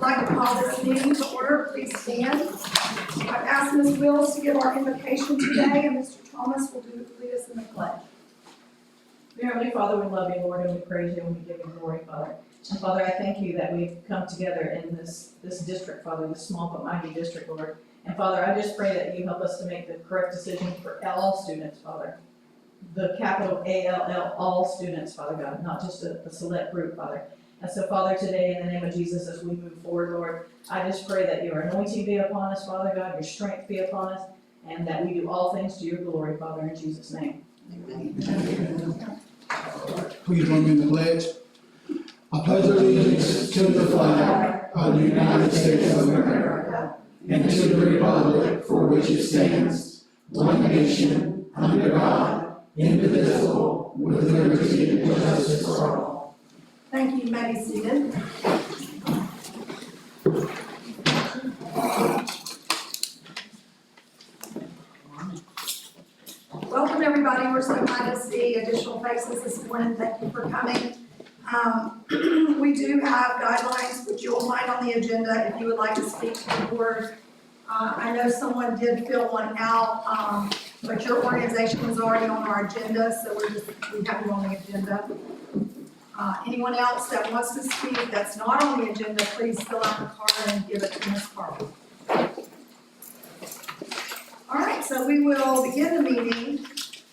I'd like to call this meeting to order. Please stand. I've asked Ms. Wills to give our invocation today, and Mr. Thomas will lead us in the pledge. Dear Heavenly Father, we love you, Lord, and we praise you, and we give you glory, Father. And Father, I thank you that we've come together in this district, Father, this small but mighty district, Lord. And Father, I just pray that you help us to make the correct decision for all students, Father. The capital ALL, all students, Father God, not just a select group, Father. And so, Father, today, in the name of Jesus, as we move forward, Lord, I just pray that your anointing be upon us, Father God, your strength be upon us, and that we do all things to your glory, Father, in Jesus' name. Please join me in the pledge. I pledge allegiance to the flag of the United States of America and to the republic for which it stands, one nation, under God, indivisible, with liberty and justice for all. Thank you. You may be seated. Welcome, everybody. We're so glad to see additional faces this morning. Thank you for coming. We do have guidelines which you will find on the agenda if you would like to speak to the board. I know someone did fill one out, but your organization was already on our agenda, so we have you on the agenda. Anyone else that wants to speak that's not on the agenda, please fill out the card and give it to Ms. Carter. All right, so we will begin the meeting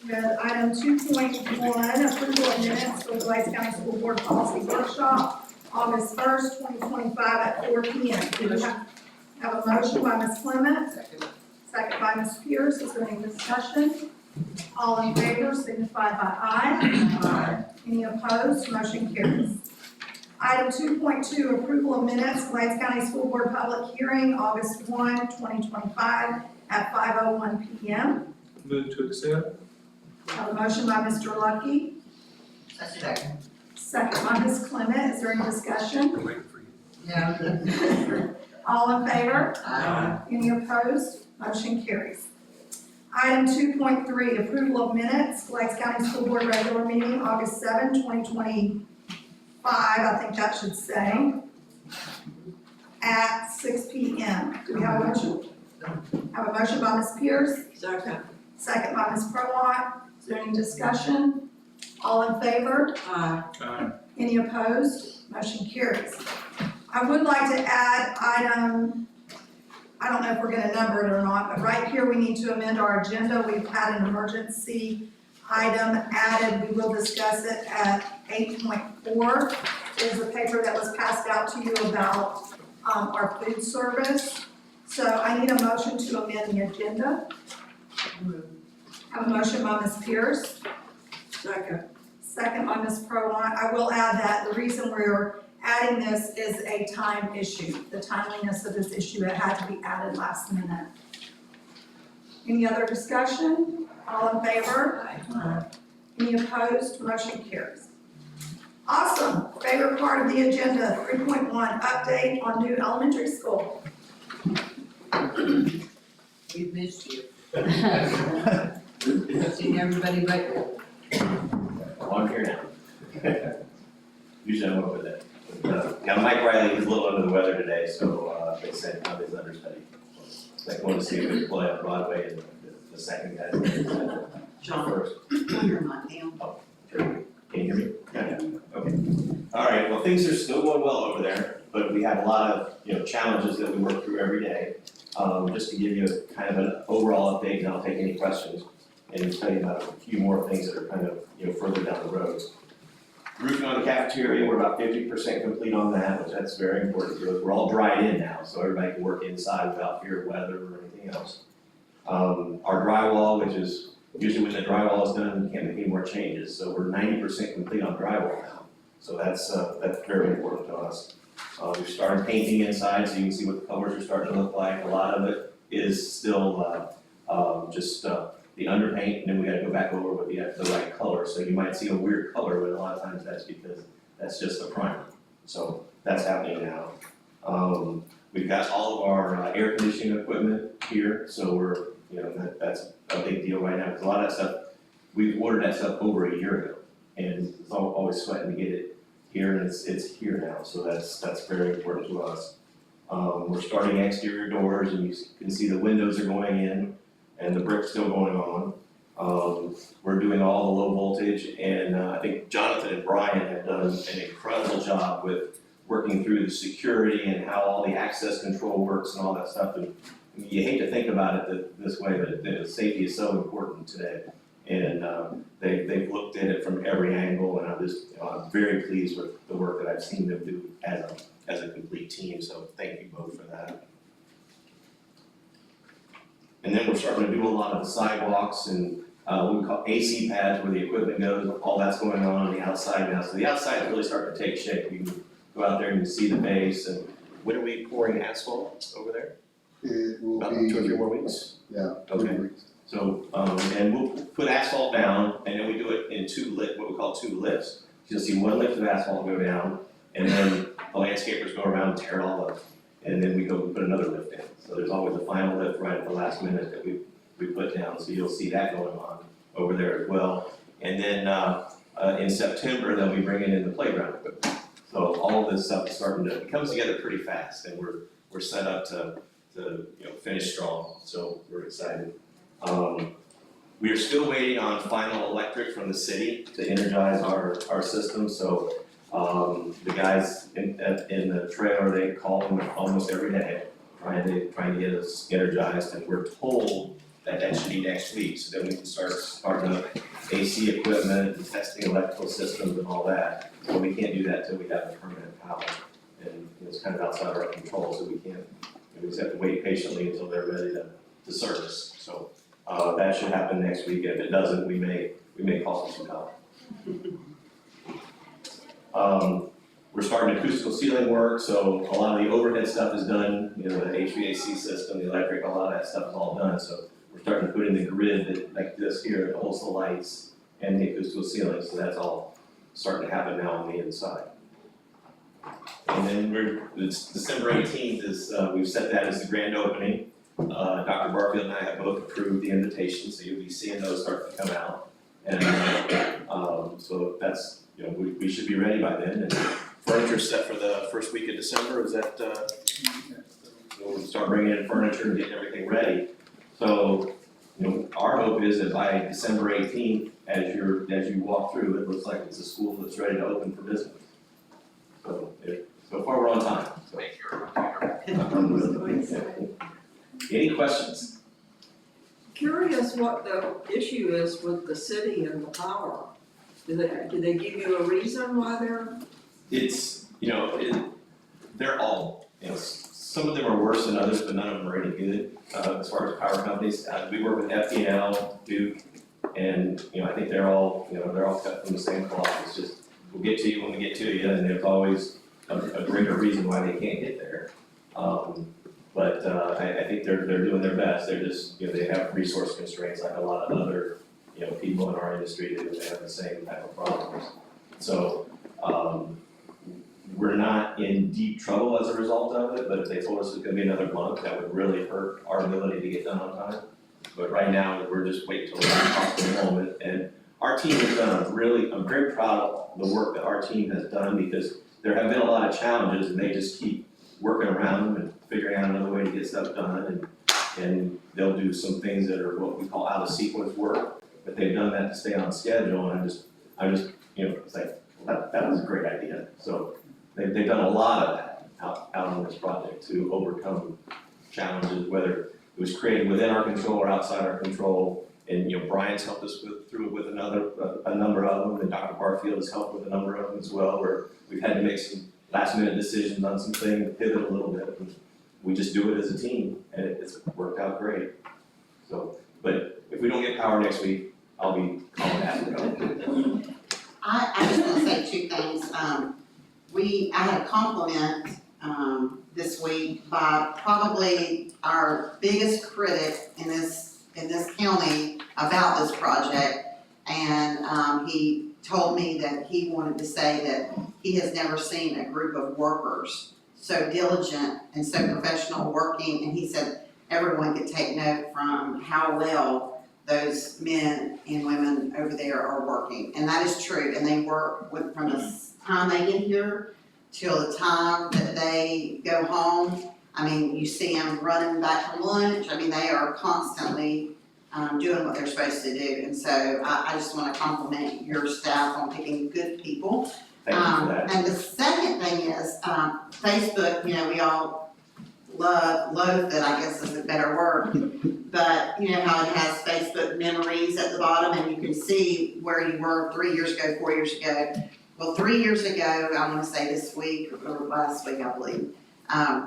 with item 2.1, approval of minutes for the Glades County School Board Policy Workshop, August 1st, 2025 at 4 p.m. Do we have a motion by Ms. Clement? Second by Ms. Pierce. Is there any discussion? All in favor signify by aye. Aye. Any opposed? Motion carries. Item 2.2, approval of minutes, Glades County School Board Public Hearing, August 1, 2025 at 5:01 p.m. Move to accept. Have a motion by Mr. Lucky, second by Ms. Clement. Is there any discussion? I'm waiting for you. No. All in favor? Aye. Any opposed? Motion carries. Item 2.3, approval of minutes, Glades County School Board regular meeting, August 7, 2025, I think that should say, at 6 p.m. Do we have a motion? Have a motion by Ms. Pierce, Second. second by Ms. Prowat. Is there any discussion? All in favor? Aye. Aye. Any opposed? Motion carries. I would like to add item, I don't know if we're gonna number it or not, but right here we need to amend our agenda. We've had an emergency item added. We will discuss it at 8.4. There's a paper that was passed out to you about our food service. So I need a motion to amend the agenda. Have a motion by Ms. Pierce. Second. Second by Ms. Prowat. I will add that the reason we're adding this is a time issue. The timeliness of this issue, it had to be added last minute. Any other discussion? All in favor? Aye. Any opposed? Motion carries. Awesome. Favorite part of the agenda, 3.1, update on new elementary school. We missed you. Seen everybody but Well, I'm here now. Usually I'm over there. Now Mike Riley is a little under the weather today, so they said now he's understudy. Like going to see him play on Broadway and the second guy. John. First. you're not down. Can you hear me? Yeah. Okay. All right, well, things are still going well over there, but we have a lot of, challenges that we work through every day. Just to give you kind of an overall update, and I'll take any questions and tell you about a few more things that are kind of, further down the road. Roofing on the cafeteria, we're about 50% complete on that, which that's very important to us. We're all dried in now, so everybody can work inside without fear of weather or anything else. Our drywall, which is usually when the drywall is done, we can't make any more changes, so we're 90% complete on drywall now. So that's very important to us. We've started painting inside, so you can see what the colors are starting to look like. A lot of it is still just the underpaint, and then we gotta go back over with the right color. So you might see a weird color, but a lot of times that's because that's just the primer. So that's happening now. We've got all of our air conditioning equipment here, so we're, that's a big deal right now, because a lot of that stuff, we ordered that stuff over a year ago, and it's always sweating to get it here, and it's here now, so that's very important to us. We're starting exterior doors, and you can see the windows are going in, and the brick's still going on. We're doing all the low voltage, and I think Jonathan and Brian have done an incredible job with working through the security and how all the access control works and all that stuff. And you hate to think about it this way, but safety is so important today. And they've looked at it from every angle, and I'm very pleased with the work that I've seen them do as a complete team, so thank you both for that. And then we're starting to do a lot of the sidewalks and what we call AC pads where the equipment goes, all that's going on the outside now. So the outside is really starting to take shape. You can go out there and you can see the base. And when are we pouring asphalt over there? It will About be, 2 or 3 more weeks? yeah, Okay. 2 weeks. So, and we'll put asphalt down, and then we do it in what we call 2 lifts. You'll see 1 lift of asphalt go down, and then the landscapers go around and tear it all up. And then we go put another lift in. So there's always a final lift right at the last minute that we put down, so you'll see that going on over there as well. And then, in September, they'll be bringing in the playground equipment. So all of this stuff is it comes together pretty fast, and we're set up to finish strong, so we're excited. We are still waiting on final electric from the city to energize our system, so the guys in the trailer, they call them almost every day, trying to get us energized, and we're told that should be next week, so then we can starting up AC equipment and testing electrical systems and all that. So we can't do that till we have the permanent power, and it's kind of outside our control, so we just have to wait patiently until they're ready to service. So that should happen next week. If it doesn't, we may call some help. We're starting acoustical ceiling work, so a lot of the overhead stuff is done, the HVAC system, the electric, a lot of that stuff is all done. So we're starting to put in the grid like this here that holds the lights and the acoustical ceiling, so that's all starting to happen now on the inside. And then it's December 18th is, we've set that as the grand opening. Dr. Barfield and I have both approved the invitation, so you'll be seeing those start to come out. And so that's, we should be ready by then. And furniture set for the first week of December, is that, we'll start bringing in furniture and getting everything ready. So, our hope is that by December 18th, as you walk through, it looks like it's a school that's ready to open for business. So far we're on time. Thank Any questions? Curious what the issue is with the city and the power. Do they give you a reason why they're? It's, they're all, some of them are worse than others, but none of them are any good, as far as power companies. We work with FDNL, Duke, and, I think they're all cut from the same cloth. It's just, we'll get to you when we get to you, and there's always a greater reason why they can't get there. But I think they're doing their best. They're just, they have resource constraints like a lot of other, people in our industry do. They have the same type of problems. So, we're not in deep trouble as a result of it, but if they told us it's gonna be another month, that would really hurt our ability to get done on time. But right now, we're just waiting till the possible moment. And our team has done I'm very proud of the work that our team has done, because there have been a lot of challenges, and they just keep working around them and figuring out another way to get stuff done. And they'll do some things that are what we call out of sequence work, but they've done that to stay on schedule. And I just, it's like, well, that was a great idea. So they've done a lot of that out on this project to overcome challenges, whether it was created within our control or outside our control. And Brian's helped us through it with a number of them, and Dr. Barfield has helped with a number of them as well, where we've had to make some last minute decisions on some things, pivot a little bit. And we just do it as a team, and it's worked out great. So, but if we don't get power next week, I'll be calling after. I just want to say 2 things. I had a compliment this week by probably our biggest critic in this county about this project, and he told me that he wanted to say that he has never seen a group of workers so diligent and so professional working, and he said everyone could take note from how well those men and women over there are working, and that is true. And they work from the time they get here till the time that they go home, I mean, you see them running back from lunch, I mean, they are constantly, doing what they're supposed to do. And so I just wanna compliment your staff on picking good people. Thank you for that. And the second thing is, Facebook, you know, we all loathe it, I guess is a better word. But you know how it has Facebook memories at the bottom and you can see where you were 3 years ago, 4 years ago. Well, 3 years ago, I wanna say this week or last week, I believe,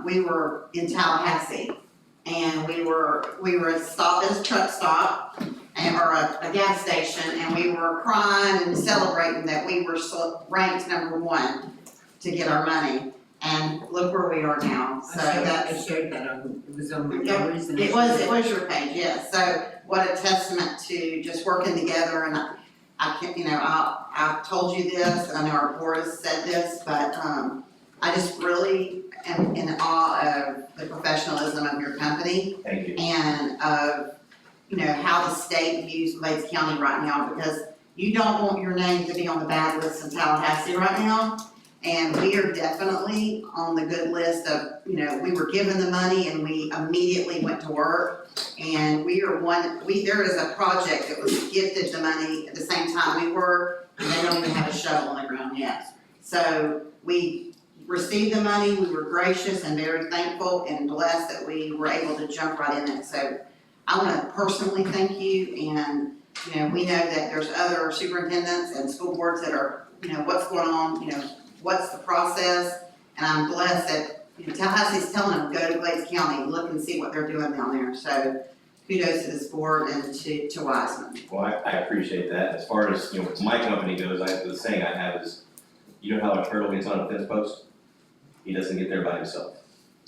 we were in Tallahassee. And we were stopped at a truck stop or a gas station, and we were crying and celebrating that we were ranked #1 to get our money. And look where we are now, so that's. I showed that on, it was on my Yeah, memories and. It was your page, yes, so what a testament to just working together, and I can't, you know, I've told you this, and I know our board has said this, but, I just really am in awe of the professionalism of your company Thank you. and of, you know, how the state views Glades County right now, because you don't want your name to be on the bad list in Tallahassee right now. And we are definitely on the good list of, you know, we were given the money and we immediately went to work. And there is a project that was gifted the money at the same time we were, and they don't even have a shovel on the ground yet. So we received the money, we were gracious and very thankful and blessed that we were able to jump right in it. So I wanna personally thank you, and, you know, we know that there's other superintendents and school boards that are, you know, what's going on, you know, what's the process, and I'm blessed that, you know, Tallahassee's telling them, go to Glades County, look and see what they're doing down there, so kudos to this board and to Wiseman. Well, I appreciate that. As far as, you know, my company goes, the saying I have is, you know how a turtle gets on a fence post? He doesn't get there by himself.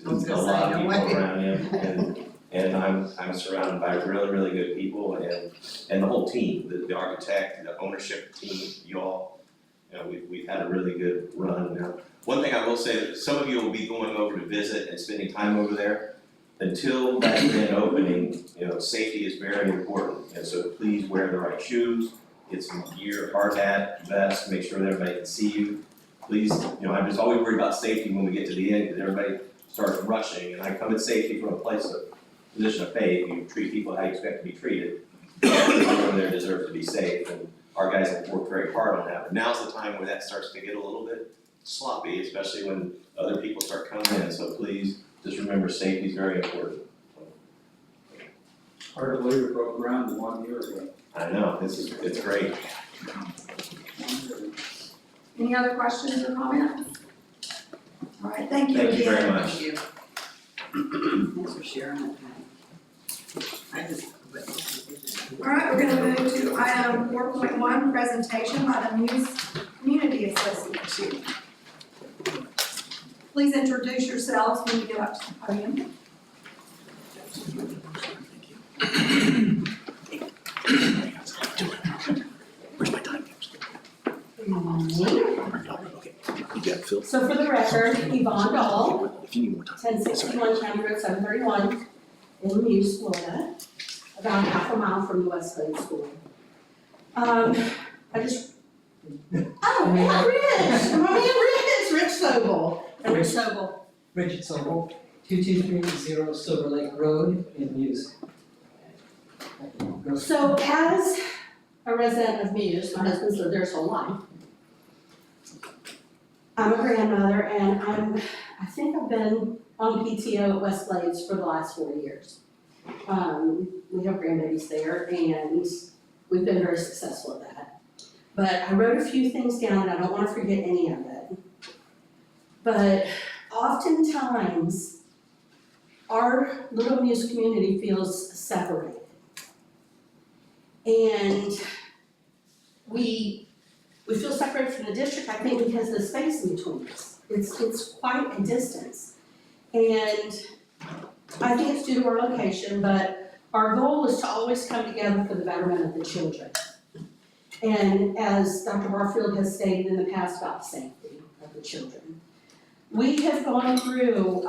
I was There's gonna a lot say, of no people way. around him, and I'm surrounded by really, really good people, and the whole team, the architect, the ownership team, you all, you know, we've had a really good run now. One thing I will say, that some of you will be going over to visit and spending time over there. Until that grand opening, you know, safety is very important, and so please wear the right shoes, get some gear, hard hat, vest, make sure that everybody can see you. Please, you know, I'm just always worried about safety when we get to the end, because everybody starts rushing, and I come at safety from a position of faith. You treat people how you expect to be treated. Everyone over there deserves to be safe, and our guys have worked very hard on that. But now's the time where that starts to get a little bit sloppy, especially when other people start coming in, so please, just remember safety is very important. Hard to believe we broke ground 1 year ago. I know, it's great. Any other questions or comments? All right, thank you Thank you very again. much. Thank you. Thanks for sharing that. I just. All right, we're gonna move to item 4.1, presentation by the Muse Community Association. Please introduce yourselves when you get up to the podium. So for the record, Yvonne Dahl, 1061 County Road 731 in Muse, Florida, about half a mile from the Westlake School. Oh, yeah, Rich, my man Rich Sobel. Rich Sobel. Richard Sobel, 2230 Silver Lake Road in Muse. So as a resident of Muse, my husband's lived there his whole life. I'm a grandmother and I think I've been on PTO at West Glades for the last 4 years. We have grandbabies there and we've been very successful at that. But I wrote a few things down and I don't wanna forget any of it. But oftentimes, our little Muse community feels separated. And we feel separated from the district, I think, because of the space in between us. It's quite a distance. And I think it's due to our location, but our goal is to always come together for the betterment of the children. And as Dr. Barfield has stated in the past about the safety of the children. We have gone through,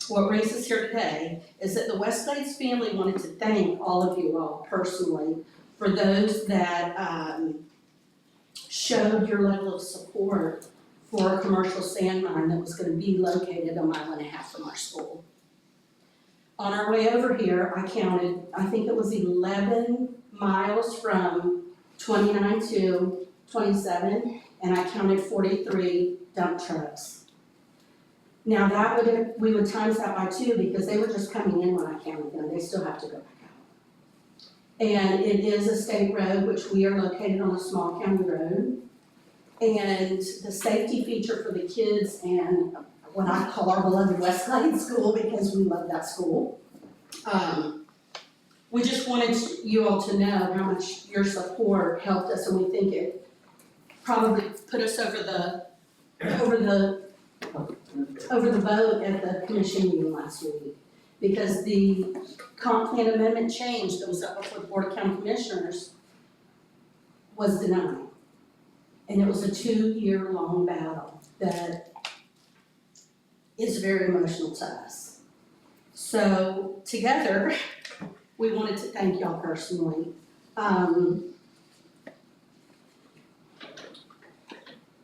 what brings us here today is that the West Glades family wanted to thank all of you all personally for those that showed your level of support for a commercial sand mine that was gonna be located a mile and a half from our school. On our way over here, I counted, I think it was 11 miles from 29 to 27, and I counted 43 dump trucks. Now that would, we would times that by 2 because they were just coming in when I counted them, they still have to go back out. And it is a state road, which we are located on a small county road. And the safety feature for the kids and what I call our beloved Westglade School, because we love that school. We just wanted you all to know how much your support helped us, and we think it probably put us over the boat at the commission meeting last week. Because the comp plan amendment change that was up before the Board of County Commissioners was denied. And it was a 2-year-long battle that is very emotional to us. So together, we wanted to thank y'all personally.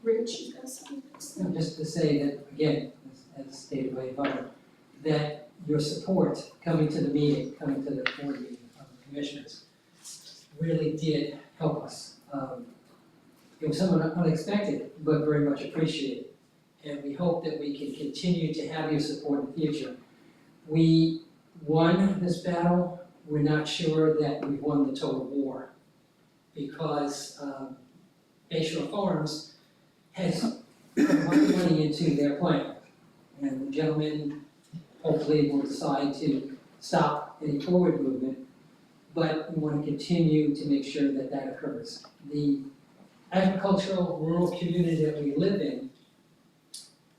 Rich, you got something to say? No, just to say that, again, as stated by Yvonne, that your support coming to the meeting, coming to the board meeting of the commissioners, really did help us. It was somewhat unexpected, but very much appreciated. And we hope that we can continue to have your support in the future. We won this battle. We're not sure that we won the total war, because Bayshore Farms has put money into their plan. And the gentleman hopefully will decide to stop any forward movement, but we want to continue to make sure that that occurs. The agricultural rural community that we live in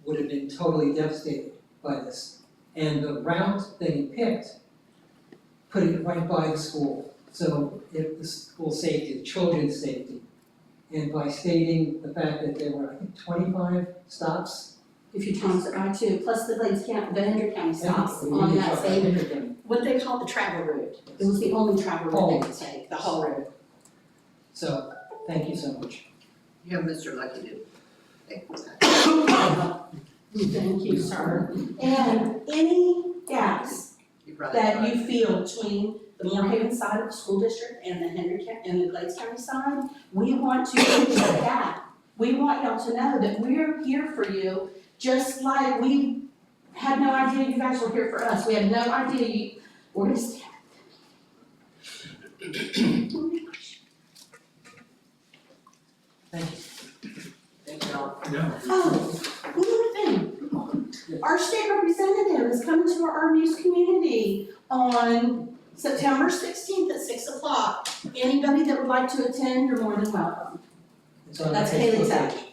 would have been totally devastated by this. And the route that he picked put it right by the school. So if the school safety, the children's safety, and by stating the fact that there were, I think, 25 stops. If you times it by 2, plus the Glades County, the Hendrick County stops on that same, what they call the travel route. It was the only travel route they could take, the whole road. So, thank you so much. You have Mr. Lucky to thank you. Thank you, sir. And any gaps You brought it that right. you feel between the Moorhaven side of the school district and the Hendrick and the Glades County side, we want to bridge that gap. We want y'all to know that we're here for you, just like we had no idea you guys were here for us. We had no idea you were gonna stand. Thank you. Thank you all. Oh, one more thing. Our state representative is coming to our Muse community on September 16th at 6 o'clock. Anybody that would like to attend, you're more than welcome. It's on the That's Facebook Haley's out. page.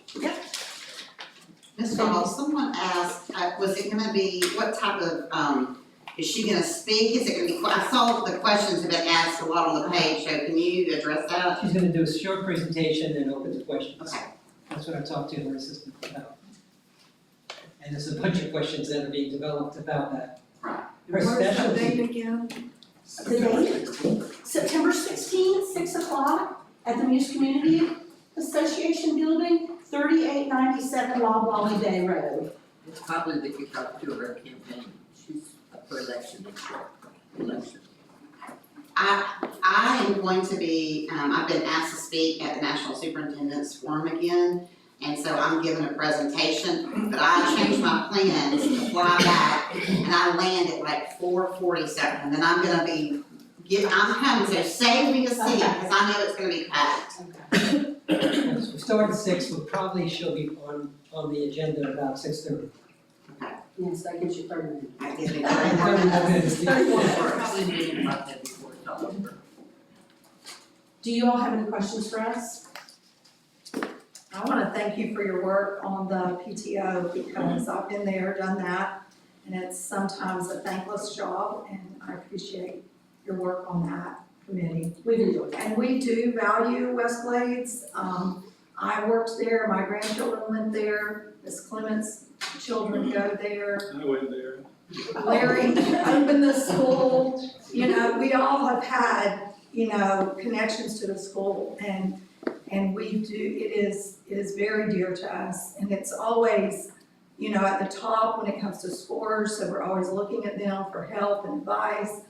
Ms. Hall, someone asked, was it gonna be, what type of, is she gonna speak? Is it gonna be, I saw the questions have been asked a lot on the page, so can you address that? She's gonna do a short presentation and open to questions. Okay. That's what I talked to her assistant about. And there's a bunch of questions that are being developed about that. Her Where's the specialty- date again? The date, September 16th, 6 o'clock at the Muse Community Association Building, 3897 Loblolly Bay Road. It's probably that you talked to her campaign. She's up for election next year. Election. I am going to be, I've been asked to speak at the National Superintendent's Forum again, and so I'm giving a presentation, but I changed my plans to fly back, and I land at like 4:47, and then I'm gonna be, I'm coming, so save me a seat, because I know it's gonna be packed. So we start at 6, she'll be on the agenda about 6:30. Yes, that gives you 30 minutes. I did it. 30 minutes. We're probably meeting about that before it's all over. Do you all have any questions for us? I want to thank you for your work on the PTO, because I've been there, done that, and it's sometimes a thankless job, and I appreciate your work on that committee. We've enjoyed that. And we do value West Glades. I worked there, my grandchildren went there, Miss Clement's children go there. I went there. Larry opened the school, you know, we all have had, you know, connections to the school, and And it is very dear to us, and it's always, at the top when it comes to scores, so we're always looking at them for help and advice.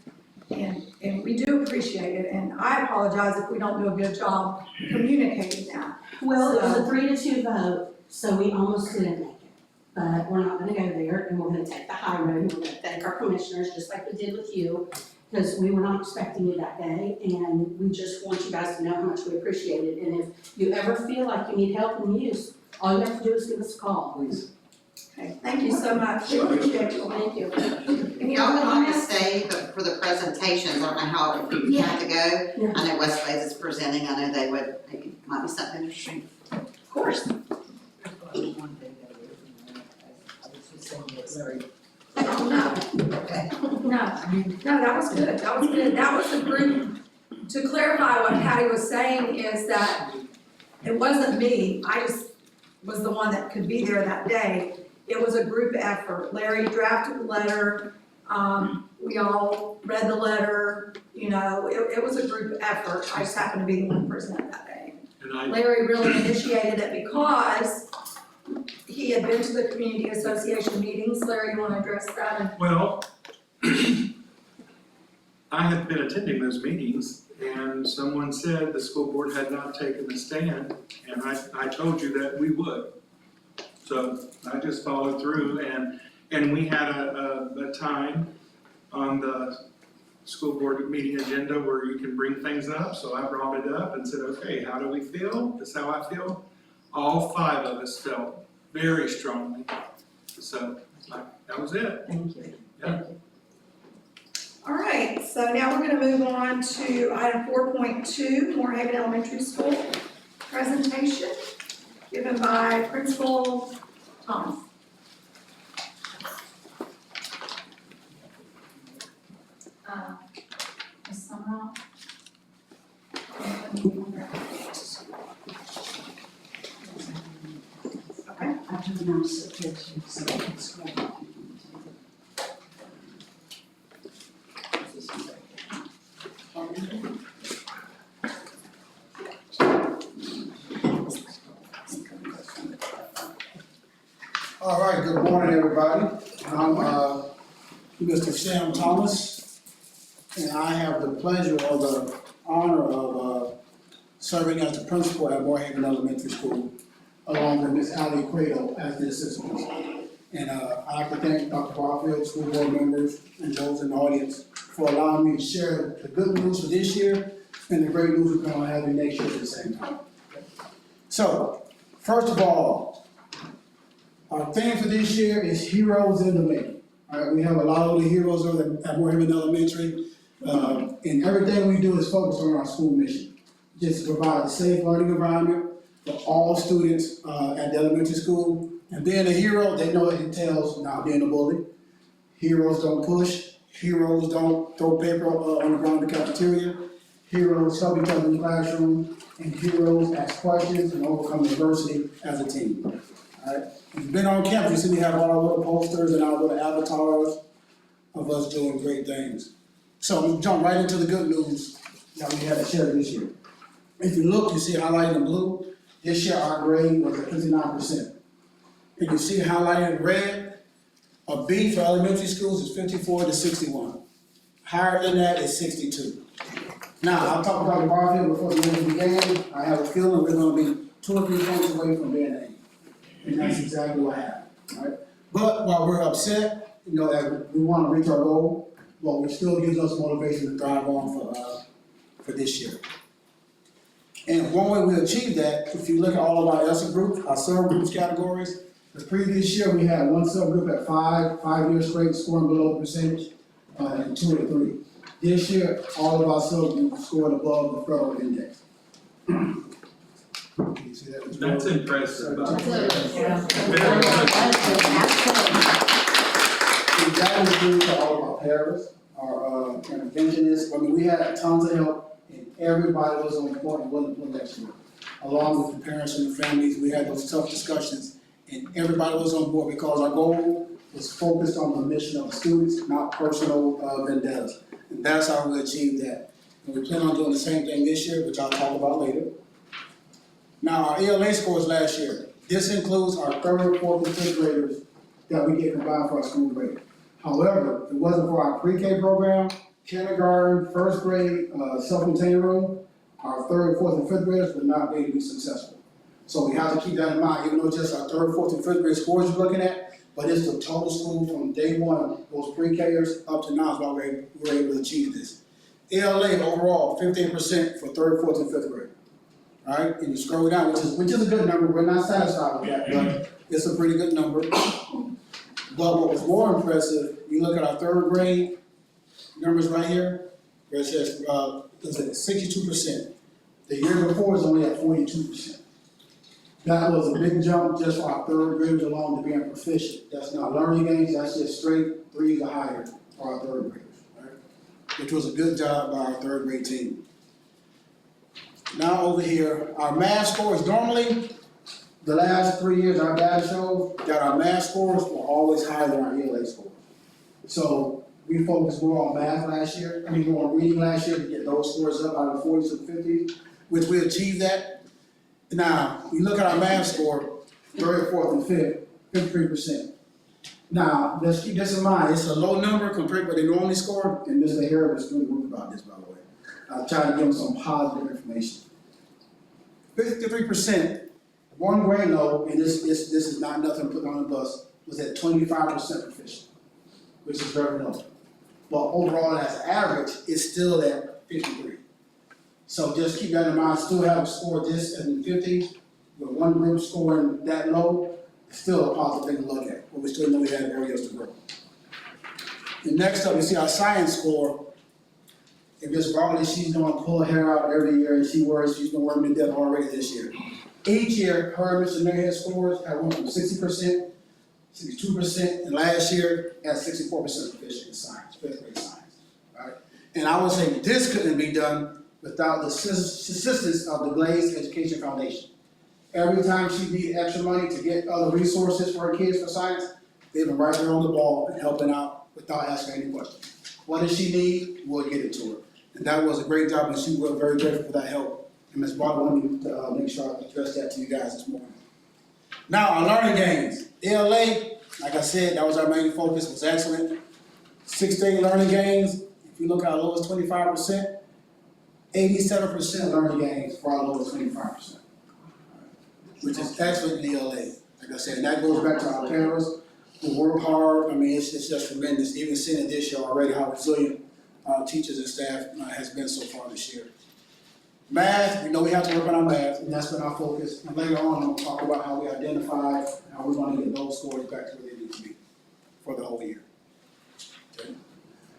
And we do appreciate it, and I apologize if we don't do a good job communicating that. Well, it was a 3-2 vote, so we almost didn't make it. But we're not gonna go there, and we're gonna take the high road, and we're gonna thank our commissioners, just like we did with you, because we were not expecting you that day, and we just want you guys to know how much we appreciate it. And if you ever feel like you need help and use, all you have to do is give us a call. Please. Okay, thank you so much, we appreciate you. Thank you. Any Y'all other can always comments? stay, but for the presentations, I don't know how, if you have to go. Yeah. I know Westways is presenting, I know they would, maybe, might be something interesting. Of course. Oh, no, that was good, that was good, that was the group, to clarify what Patty was saying is that it wasn't me, I just was the one that could be there that day. It was a group effort, Larry drafted the letter, we all read the letter, it was a group effort, I just happened to be the one presenting that day. Larry really initiated it because he had been to the community association meetings. Larry, you want to address that? Well, I had been attending those meetings, and someone said the school board had not taken a stand, and I told you that we would. So I just followed through, and we had a time on the school board meeting agenda where you can bring things up, so I brought it up and said, okay, how do we feel? This is how I feel. All 5 of us felt very strongly, so that was it. Thank you. Yeah. All right, so now we're going to move on to item 4.2, Moorhaven Elementary School presentation given by Principal Thomas. Ms. Summerall? Okay. I have an answer to so it's great. All right, good morning, everybody. I'm Mr. Sam Thomas, and I have the pleasure or the honor of serving as the principal at Moorhaven Elementary School, along with Ms. Allie Cueto as the assistant. And I'd like to thank Dr. Barfield, school board members, and those in the audience for allowing me to share the good news for this year and the great news we're gonna have next year at the same time. So, first of all, our theme for this year is Heroes in the Making. All right, we have a lot of the heroes over at Moorhaven Elementary, and everything we do is focused on our school mission, just to provide a safe learning environment for all students at the elementary school. And being a hero, they know it entails not being a bully. Heroes don't push. Heroes don't throw paper on the ground in the cafeteria. Heroes help each other in the classroom, and heroes ask questions and overcome adversity as a team. All right. If you've been on campus, you see we have all our little posters and our little avatars of us doing great things. So we jump right into the good news that we had to share this year. If you look, you see highlighted in blue, this year our grade was at 59%. And you see highlighted in red, a B for elementary schools is 54 to 61. Higher than that is 62. Now, I'll talk about the Barfield before the end of the game. I have a feeling we're gonna be 2 or 3 points away from being an A. And that's exactly what happened, right? But while we're upset, that we wanna reach our goal, but it still gives us motivation to drive on for this year. And one way we achieve that, if you look at all of our ESSA groups, our subgroups categories, the previous year we had one subgroup at 5 years straight scoring below the percentage, and 2 or 3. This year, all of our subgroups scored above the federal index. Can you see that as well? That's impressive. And that is due to all of our paras, our interventionists. I mean, we had tons of help, and everybody was on point and willing to put that through. Along with the parents and the families, we had those tough discussions, and everybody was on board because our goal was focused on the mission of the students, not personal vendettas. And that's how we achieved that. And we plan on doing the same thing this year, which I'll talk about later. Now, our ELA scores last year, this includes our third, fourth, and fifth graders that we get combined for our school grade. However, if it wasn't for our pre-K program, kindergarten, first grade, self-contained room, our third, fourth, and fifth graders would not be able to be successful. So we have to keep that in mind, even though it's just our third, fourth, and fifth grade scores you're looking at, but it's the total school from day one, those pre-Kers up to now is why we're able to achieve this. ELA overall, 15% for third, fourth, and fifth grade. All right, and you scroll down, which is a good number, we're not satisfied with that, but it's a pretty good number. But what was more impressive, you look at our third grade numbers right here, where it says, is it 62%? The year before was only at 42%. That was a big jump just for our third graders alone to being proficient. That's not learning games, that's just straight 3s or higher for our third graders, right? Which was a good job by our third grade team. Now over here, our math scores, normally, the last 3 years, our data shows that our math scores were always higher than our ELA scores. So we focused more on math last year, more on reading last year to get those scores up out of the 40s to the 50s, which we achieved that. Now, you look at our math score, third, fourth, and fifth, 53%. Now, let's keep this in mind, it's a low number compared to what they normally score, and Mr. Harris was really moved about this, by the way. I'll try to give them some positive information. 53%, one grade low, and this is not nothing put on the bus, was at 25% proficient, which is very low. But overall, as an average, it's still at 53. So just keep that in mind, still have a score this in the 50s, with one group scoring that low, it's still a positive thing to look at, but we still know we have areas to grow. And next up, we see our science score. If Ms. Bartley, she's gonna pull her hair out every year, and she's been working to death already this year. Each year, her and Mr. Nairhead scores have went from 60%, 62%, and last year at 64% proficient in science, fifth grade science, right? And I would say this couldn't be done without the assistance of the Glaze Education Foundation. Every time she needed extra money to get other resources for her kids for science, they've been right there on the ball and helping out without asking any questions. What does she need? We'll get it to her. And that was a great job, and she was very grateful for that help. And Ms. Barber wanted me to make sure I address that to you guys this morning. Now, our learning gains. ELA, like I said, that was our main focus, was excellent. 6-day learning gains, if you look at our lowest 25%, 87% learning gains for our lowest 25%, which is excellent in ELA. Like I said, and that goes back to our parents who work hard. I mean, it's just tremendous. Even seeing it this year already, how resilient teachers and staff has been so far this year. Math, we know we have to work on our math, and that's been our focus. And later on, I'm gonna talk about how we identify how we're gonna get those scores back to where they need to be for the whole year. Okay.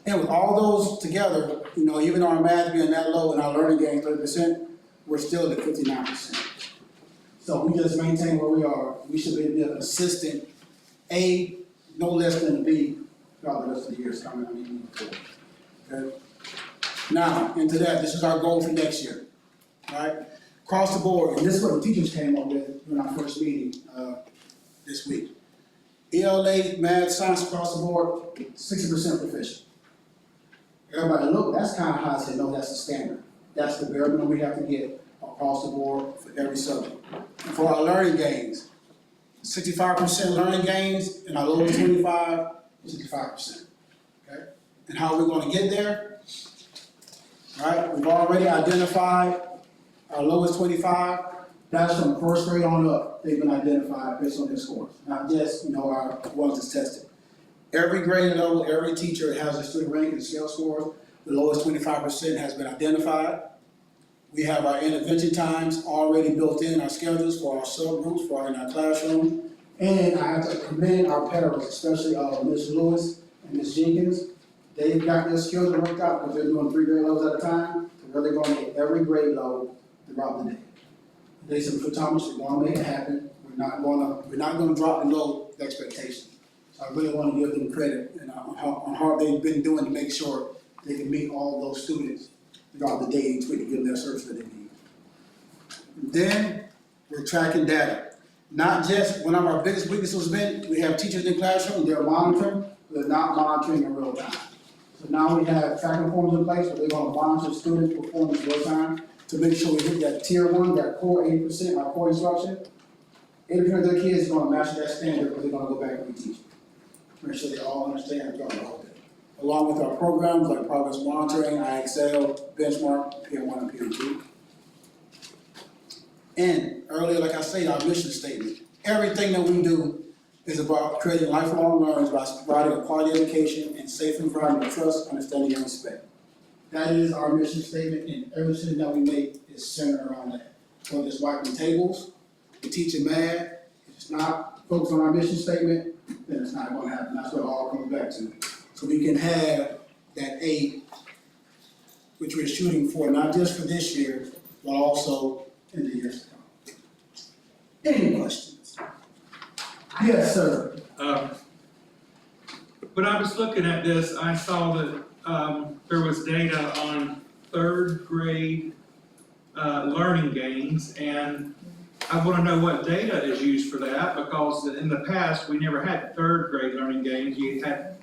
And with all those together, even our math being that low and our learning gain 30%, we're still at 59%. So we just maintain where we are. We should be an assistant A, no less than a B, throughout the rest of the years coming. moving forward. Okay. Now, into that, this is our goal for next year. All right, across the board, and this is what the teachers came up with during our first meeting this week. ELA, math, science across the board, 60% proficient. Everybody, look, that's kind of high. I said, no, that's the standard. That's the bare minimum we have to get across the board for every subject. And for our learning gains, 65% learning gains, and our lowest 25, 65%. Okay, and how are we going to get there? All right, we've already identified our lowest 25, that's from first grade on up, they've been identified based on their scores. Not just, our ones that's tested. Every grade level, every teacher has a student rank and scale scores. The lowest 25% has been identified. We have our intervention times already built in our schedules for our subgroups, in our classroom. And I have to commend our parents, especially Ms. Lewis and Ms. Jenkins. They've got their skills worked out because they're doing 3 grade levels at a time. So they're going to get every grade level throughout the day. They said, Mr. Thomas, we're going to make it happen. We're not going to drop below the expectation. So I really want to give them credit and on how hard they've been doing to make sure they can meet all those students throughout the day each week to give them their service that they need. And then we're tracking data. Not just, one of our biggest weaknesses has been, we have teachers in the classroom, they're monitoring, but they're not monitoring in real time. So now we have tracking forms in place where they're going to monitor students' performance real time to make sure we hit that tier 1, that core 80%, our core instruction. 80% of their kids are gonna master that standard, because they're gonna go back and reteach. Make sure they all understand and go about it. Along with our programs like progress monitoring, IXL, benchmark, PM1 and PM2. And earlier, like I said, our mission statement. Everything that we do is about creating lifelong learners by providing a quality education and safe environment of trust, understanding, and respect. That is our mission statement, and everything that we make is centered around that. Whether it's wiping tables, teaching math, if it's not focused on our mission statement, then it's not gonna happen. That's what it all comes back to. So we can have that 8, which we're shooting for, not just for this year, but also in the years to come. Any questions? Yes, sir. When I was looking at this, I saw that, there was data on 3rd grade, learning gains, and I wanna know what data is used for that, because in the past, we never had 3rd grade learning gains, you had,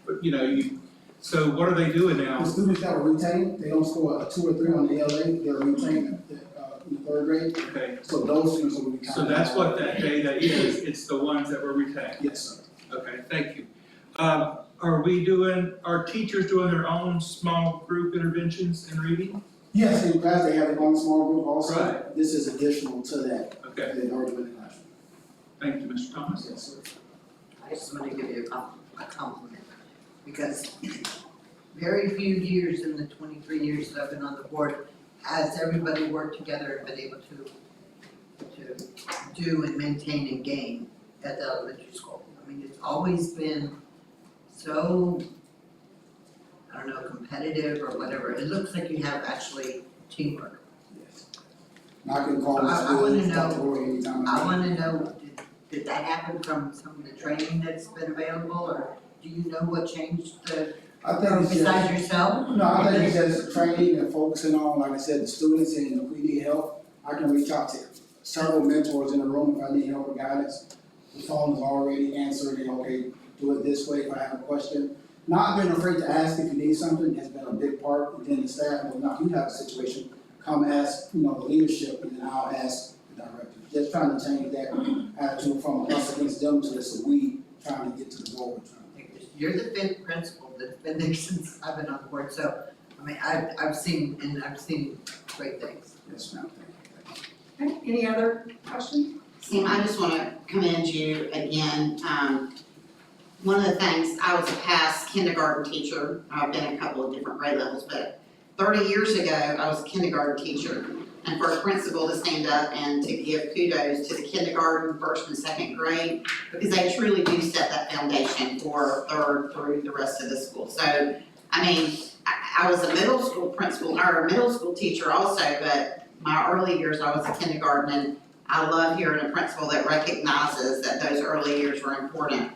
so what are they doing now? The students that were retained, they don't score a 2 or 3 on the LA, they're retained in the 3rd grade. Okay, So those students will be counted. so that's what that data is, it's the ones that were retained. Yes, sir. Okay, thank you. Are teachers doing their own small group interventions in reading? Yes, in class, they have their own small group also. Right. This is additional to that. Okay, They've already been in the classroom. thank you, Mr. Thomas. Yes, sir. I just want to give you a compliment, because very few years in the 23 years that I've been on the board has everybody worked together and been able to do and maintain and gain at the elementary school. I mean, it's always been so, I don't know, competitive or whatever. It looks like you have actually teamwork. Yes. And I can call the I school, wanna Dr. know- Roy, anytime. I wanna know, did that happen from some of the training that's been available, or do you know what changed the, I think it's just, besides yourself? no, I think it's just training and focusing on, like I said, the students, and if we need help, I can reach out to several mentors in the room if I need help or guidance. The phone is already answered, okay, do it this way if I have a question. Not being afraid to ask if you need something has been a big part within the staff. Well, now you have a situation, come ask, the leadership, and then I'll ask the director. Just trying to change that attitude from us against them to this, we trying to get to the goal we're trying to. You're the 5th principal that's been there since I've been on board, so, I mean, I've seen great things. Yes, ma'am, thank you. Okay, any other questions? Sam, I just wanna commend you again. One of the things, I was a past kindergarten teacher, I've been a couple of different grade levels, but 30 years ago, I was a kindergarten teacher. And for a principal to stand up and to give kudos to the kindergarten, 1st and 2nd grade, because they truly do set that foundation for 3rd through the rest of the school. So, I mean, I was a middle school principal, or a middle school teacher also, but my early years, I was a kindergarten, and I love hearing a principal that recognizes that those early years were important.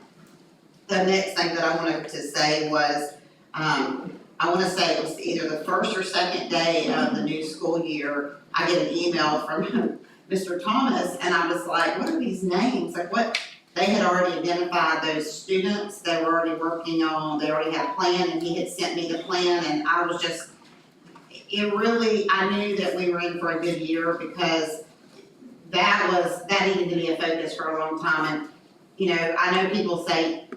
The next thing that I wanted to say was, I wanna say it was either the 1st or 2nd day of the new school year, I get an email from Mr. Thomas, and I was like, what are these names? Like, what? They had already identified those students, they were already working on, they already had a plan, and he had sent me the plan, and I was just, I knew that we were in for a good year, because that needed to be a focus for a long time. And, I know people say,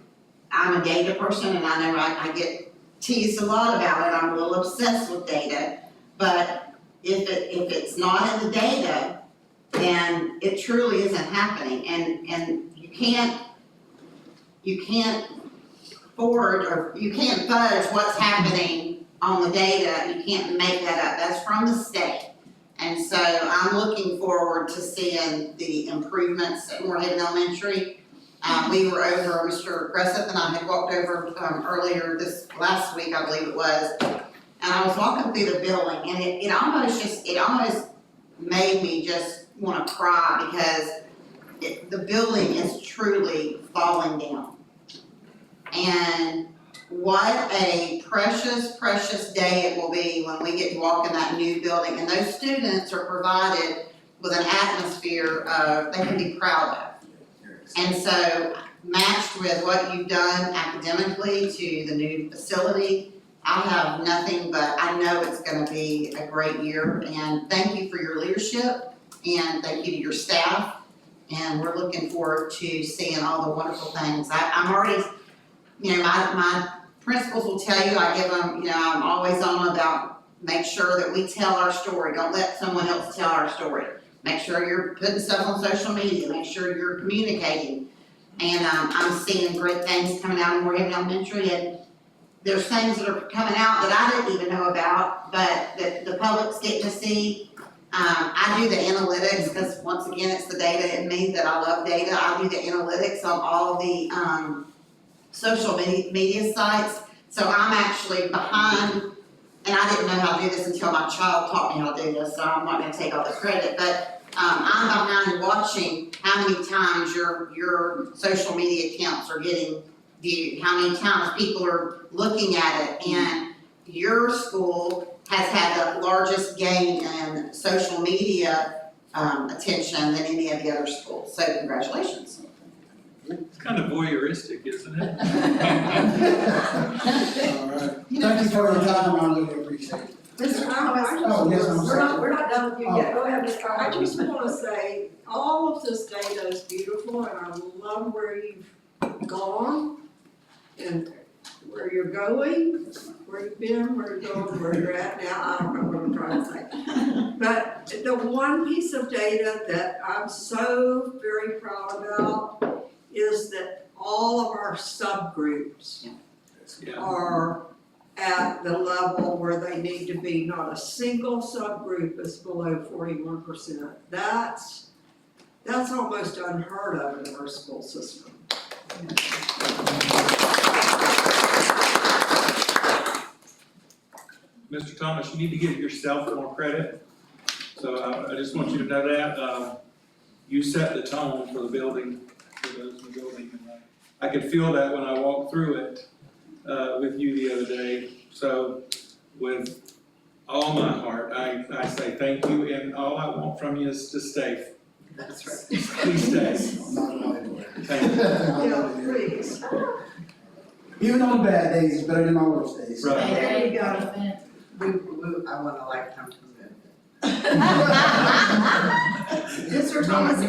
I'm a data person, and I know I get teased a lot about it, I'm a little obsessed with data, but if it's not in the data, then it truly isn't happening, and you can't forward, or you can't fudge what's happening on the data, you can't make that up, that's from the state. And so I'm looking forward to seeing the improvements at Moorhaven Elementary. We were over, Mr. Gresseth and I had walked over earlier this last week, I believe it was, and I was walking through the building, and it almost made me just wanna cry, because the building is truly falling down. And what a precious, precious day it will be when we get to walk in that new building, and those students are provided with an atmosphere they can be proud of. And so, matched with what you've done academically to the new facility, I have nothing, but I know it's gonna be a great year, and thank you for your leadership, and thank you to your staff. And we're looking forward to seeing all the wonderful things. I'm already, my principals will tell you, I give them, I'm always on about make sure that we tell our story. Don't let someone else tell our story. Make sure you're putting stuff on social media, make sure you're communicating. And, I'm seeing great things coming out of Morehead Elementary, and there's things that are coming out that I didn't even know about, but that the public's getting to see. I do the analytics, because once again, it's the data in me that I love data. I do the analytics on all the, social media sites. So I'm actually behind, and I didn't know how to do this until my child taught me how to do this, so I'm not gonna take all the credit, but, I'm behind watching how many times your social media accounts are getting viewed, how many times people are looking at it, and your school has had the largest gain in social media attention than any of the other schools, so congratulations. It's kind of voyeuristic, isn't it? All right. Thank you for your time, I really appreciate it. Mr. Thomas, Oh, yes, I'm sorry. we're not done with you yet, go ahead, Ms. I Carter. just wanna say, all of this data is beautiful, and I love where you've gone, and where you're going, where you've been, where you're going, where you're at now, I don't know what I'm trying to say. But the one piece of data that I'm so very proud about is that all of our subgroups Yeah. are at the level where they need to be. Not a single subgroup is below 41%. That's almost unheard of in our school system. Mr. Thomas, you need to give yourself more credit. So I just want you to know that, you set the tone for the building, for those in the building. And I could feel that when I walked through it, with you the other day. So with all my heart, I say thank you, and all I want from you is to stay. That's right. Please stay. Thank you. Yeah, please. Even on bad days, it's better than my worst days. Right. There you go. I want a lifetime to live. Mr. Thomas,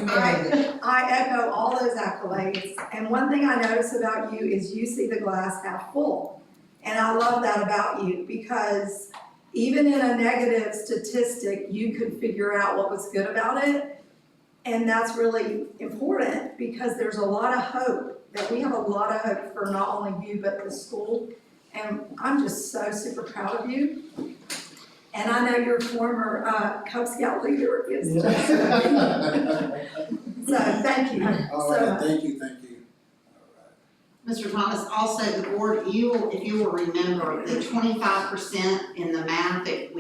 I echo all those accolades, and one thing I notice about you is you see the glass half full. And I love that about you, because even in a negative statistic, you could figure out what was good about it. And that's really important, because there's a lot of hope, that we have a lot of hope for not only you, but the school. And I'm just so super proud of you. And I know your former Cub Scout leader is just, so thank you All so right, much. thank you. Mr. Thomas, also the board, if you will remember, the 25% in the math that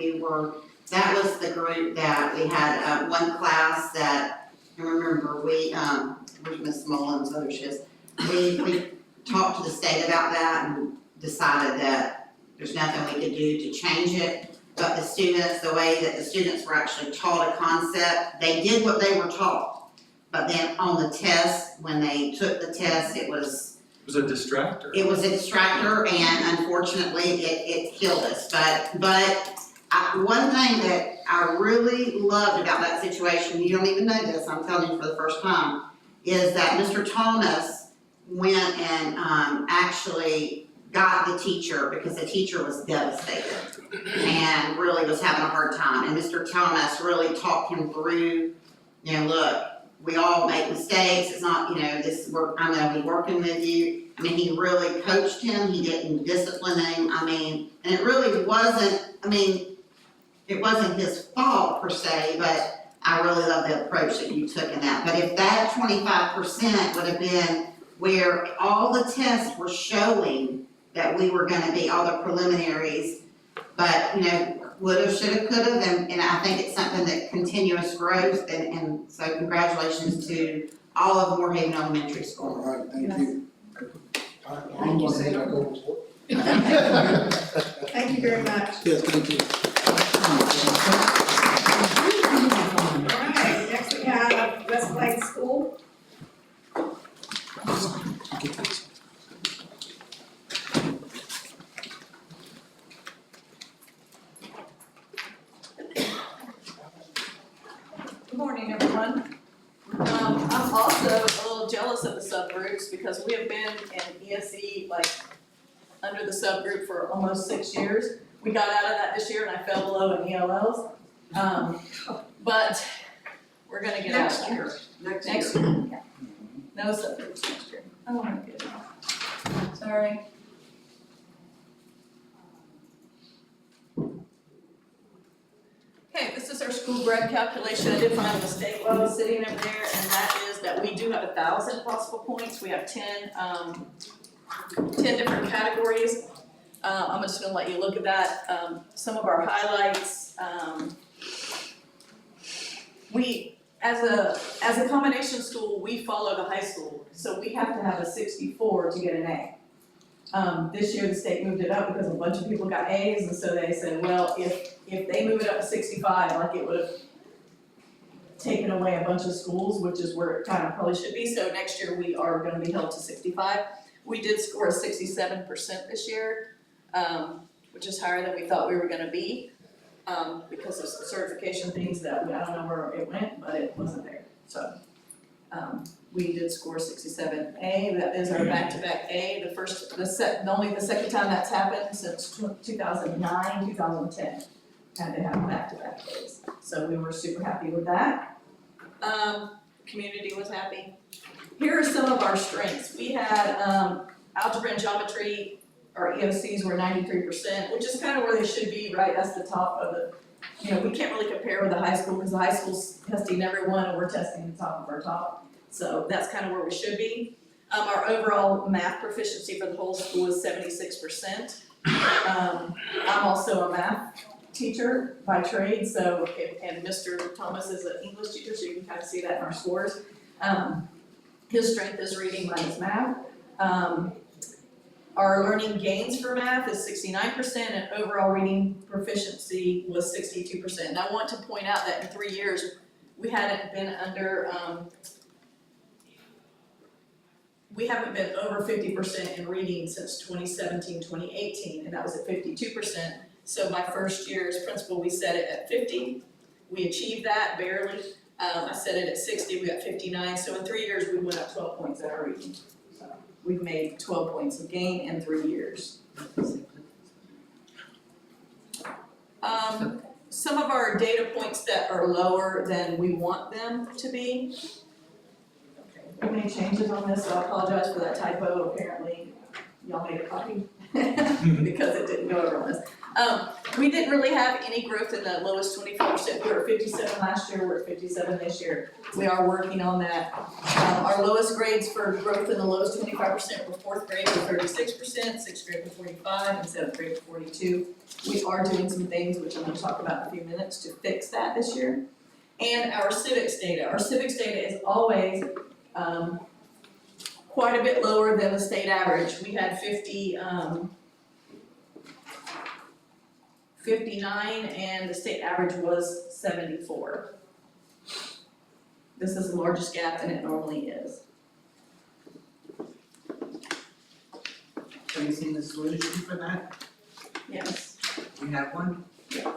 that was the group that we had, one class that, I remember, where's Miss Mullins, oh, there she is. We talked to the state about that and decided that there's nothing we could do to change it. But the students, the way that the students were actually taught a concept, they did what they were taught. But then on the test, when they took the test, it was It was a distractor. a distractor, and unfortunately, it killed us. But one thing that I really loved about that situation, you don't even know this, I'm telling you for the first time, is that Mr. Thomas went and actually got the teacher, because the teacher was devastated and really was having a hard time. And Mr. Thomas really talked him through, look, we all make mistakes, it's not, I'm gonna be working with you. I mean, he really coached him, he didn't discipline him, and it really wasn't, it wasn't his fault per se, but I really love the approach that you took in that. But if that 25% would have been where all the tests were showing that we were gonna be, all the preliminaries, but, woulda, shoulda, coulda, and I think it's something that continuous growth, and so congratulations to all of Morehaven Elementary All School. right, thank you. All right, I'm you, gonna Sam. head back over to work. Thank you very much. Yes, thank you. All right, next we have Westlake School. everyone. I'm also a little jealous of the subgroups because we have been in ESE like under the subgroup for almost 6 years. We got out of that this year and I fell below in ELLs. But we're gonna get out of that. Next Next year. year, yeah. No subgroups next year. Oh my goodness. Sorry. Okay, this is our school bread calculation. I did find a mistake while I was sitting over there, and that is that we do have 1,000 possible points. We have 10 different categories. I'm just gonna let you look at that. Some of our highlights, we, as a combination school, we follow the high school, so we have to have a 64 to get an A. This year the state moved it up because a bunch of people got A's, and so they said, well, if they move it up to 65, like it would have taken away a bunch of schools, which is where it kind of probably should be, so next year we are gonna be held to 65. We did score a 67% this year, which is higher than we thought we were gonna be, because of some certification things that I don't know where it went, but it wasn't there, so. We did score 67A, that is our back-to-back A, only the second time that's happened since 2009, 2010. Had to have back-to-back A's, so we were super happy with that. Community was happy. Here are some of our strengths. We had, algebra and geometry, our EOCs were 93%, which is kind of where they should be, right? That's the top of the, we can't really compare with the high school because the high school's testing everyone and we're testing the top of our top. So that's kind of where we should be. Our overall math proficiency for the whole school is 76%. I'm also a math teacher by trade, so, and Mr. Thomas is an English teacher, so you can kind of see that in our scores. His strength is reading minus math. Our learning gains for math is 69% and overall reading proficiency was 62%. And I want to point out that in 3 years, we haven't been under, we haven't been over 50% in reading since 2017, 2018, and that was at 52%. So my first year as principal, we set it at 50. We achieved that barely. I set it at 60, we got 59. So in 3 years, we went up 12 points in our reading. So we've made 12 points of gain in 3 years. Some of our data points that are lower than we want them to be. We made changes on this, so I apologize for that typo. Apparently, y'all made a copy because it didn't go over on this. We didn't really have any growth in the lowest 25%. We were at 57 last year, we're at 57 this year. We are working on that. Our lowest grades for growth in the lowest 25% were 4th grade with 36%, 6th grade with 45%, and 7th grade with 42%. We are doing some things, which I'm going to talk about in a few minutes, to fix that this year. And our civics data. Our civics data is always quite a bit lower than the state average. We had 59 and the state average was 74. This is the largest gap than it normally is. Have you seen the solution for that? Yes. You have one? Yes.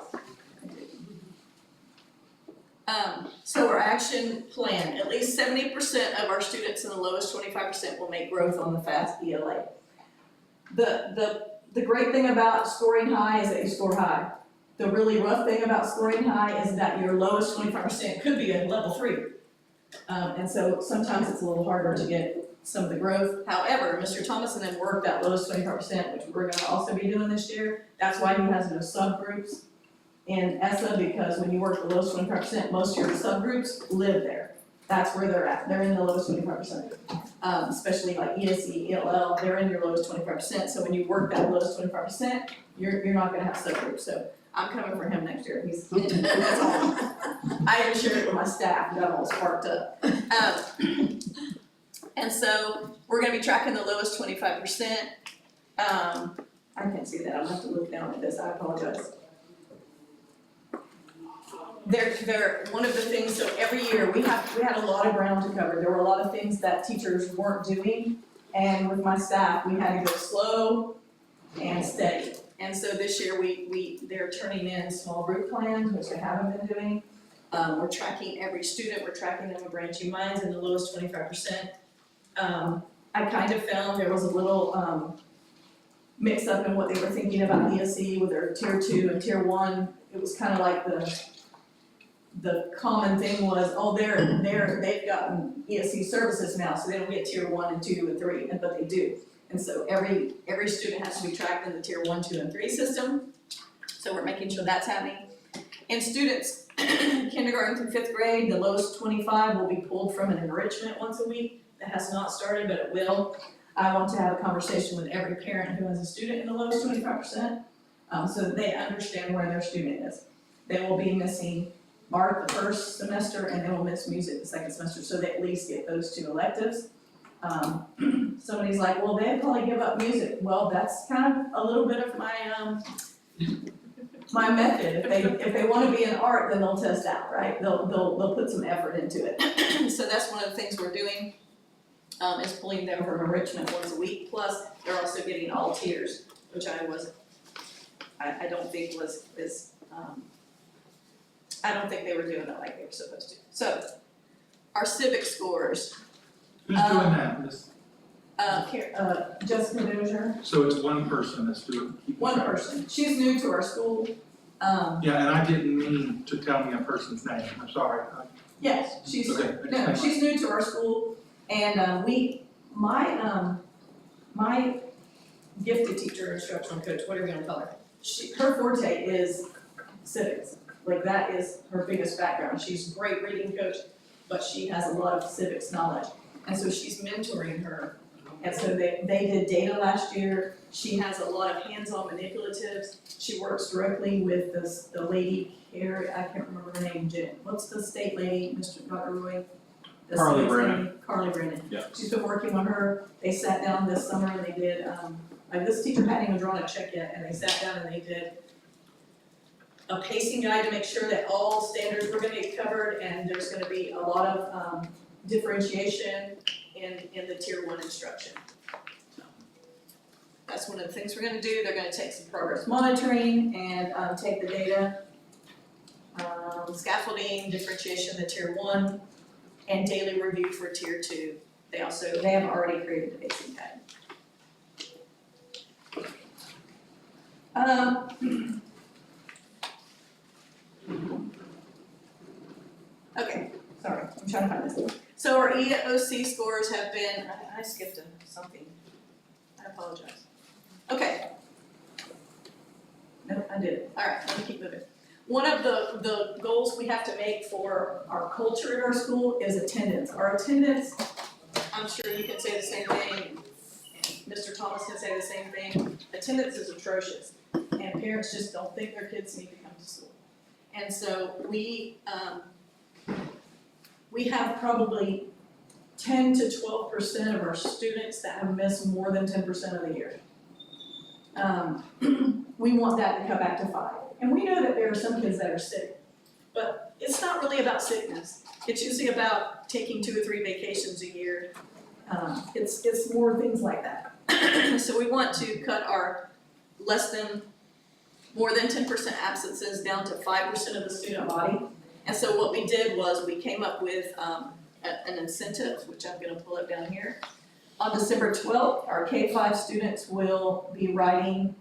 So our action plan, at least 70% of our students in the lowest 25% will make growth on the FAST ELA. The great thing about scoring high is that you score high. The really rough thing about scoring high is that your lowest 25% could be a level 3. And so sometimes it's a little harder to get some of the growth. However, Mr. Thomas and then worked that lowest 25%, which we're gonna also be doing this year. That's why he has no subgroups in ESSA, because when you work the lowest 25%, most of your subgroups live there. That's where they're at. They're in the lowest 25%. Especially like ESE, ELL, they're in your lowest 25%. So when you work that lowest 25%, you're not gonna have subgroups. So I'm coming for him next year. That's all. I even shared it with my staff, got all sparked up. And so we're gonna be tracking the lowest 25%. I can't see that. I'll have to look down at this. I apologize. They're one of the things, so every year we had a lot of ground to cover. There were a lot of things that teachers weren't doing, and with my staff, we had to go slow and steady. And so this year they're turning in small group plans, which they haven't been doing. We're tracking every student, we're tracking them in branching minds in the lowest 25%. I kind of found there was a little, mix up in what they were thinking about ESE with their tier 2 and tier 1. It was kind of like the common thing was, oh, they've gotten ESE services now, so they don't get tier 1 and 2 and 3, but they do. And so every student has to be tracked in the tier 1, 2, and 3 system. So we're making sure that's happening. And students, kindergarten through 5th grade, the lowest 25 will be pulled from an enrichment once a week. That has not started, but it will. I want to have a conversation with every parent who has a student in the lowest 25%, so that they understand where their student is. They will be missing art the first semester, and they will miss music the second semester, so they at least get those 2 electives. Somebody's like, well, they'd probably give up music. Well, that's kind of a little bit of my, my method. If they wanna be in art, then they'll test out, right? They'll put some effort into it. So that's one of the things we're doing, is pulling them from enrichment once a week, plus they're also getting all tiers, which I don't think I don't think they were doing it like they were supposed to. So, our civic scores, Who's doing that? Jessica Dozier, So it's one person that's doing, keeping one track. person, she's new to our school. Yeah, and I didn't mean to tell me a person's name, I'm sorry. Yes, she's, Okay, no, she's new to our school, and my gifted teacher, instructional coach, whatever you wanna call her, her forte is civics. Like, that is her biggest background. She's a great reading coach, but she has a lot of civics knowledge. And so she's mentoring her. And so they did data last year. She has a lot of hands-on manipulatives. She works directly with the lady, Carrie, I can't remember her name, Jen. What's the state lady, Mr. Dr. Roy? The Carly state's Brennan. lady, Carly Brennan. Yeah. She's been working with her. They sat down this summer and they did, like, this teacher hadn't even drawn a check yet, and they sat down and they did a pacing guide to make sure that all standards were gonna get covered, and there's gonna be a lot of differentiation in the tier 1 instruction. So, that's one of the things we're gonna do. They're gonna take some progress monitoring and take the data, scaffolding, differentiation in the tier 1, and daily review for tier 2. They have already created the pacing guide. Okay, sorry, I'm trying to find this. So our EOC scores have been, I skipped something. I apologize. Okay. No, I did it. All right, let me keep moving. One of the goals we have to make for our culture at our school is attendance. Our attendance, I'm sure you can say the same thing, and Mr. Thomas can say the same thing. Attendance is atrocious, and parents just don't think their kids need to come to school. And so we have probably 10 to 12% of our students that have missed more than 10% of the year. We want that to come back to 5. And we know that there are some kids that are sick, but it's not really about sickness. It's usually about taking 2 or 3 vacations a year. It's more things like that. So we want to cut our more than 10% absences down to 5% of the student body. And so what we did was we came up with an incentive, which I'm gonna pull up down here. On December 12th, our K-5 students will be writing,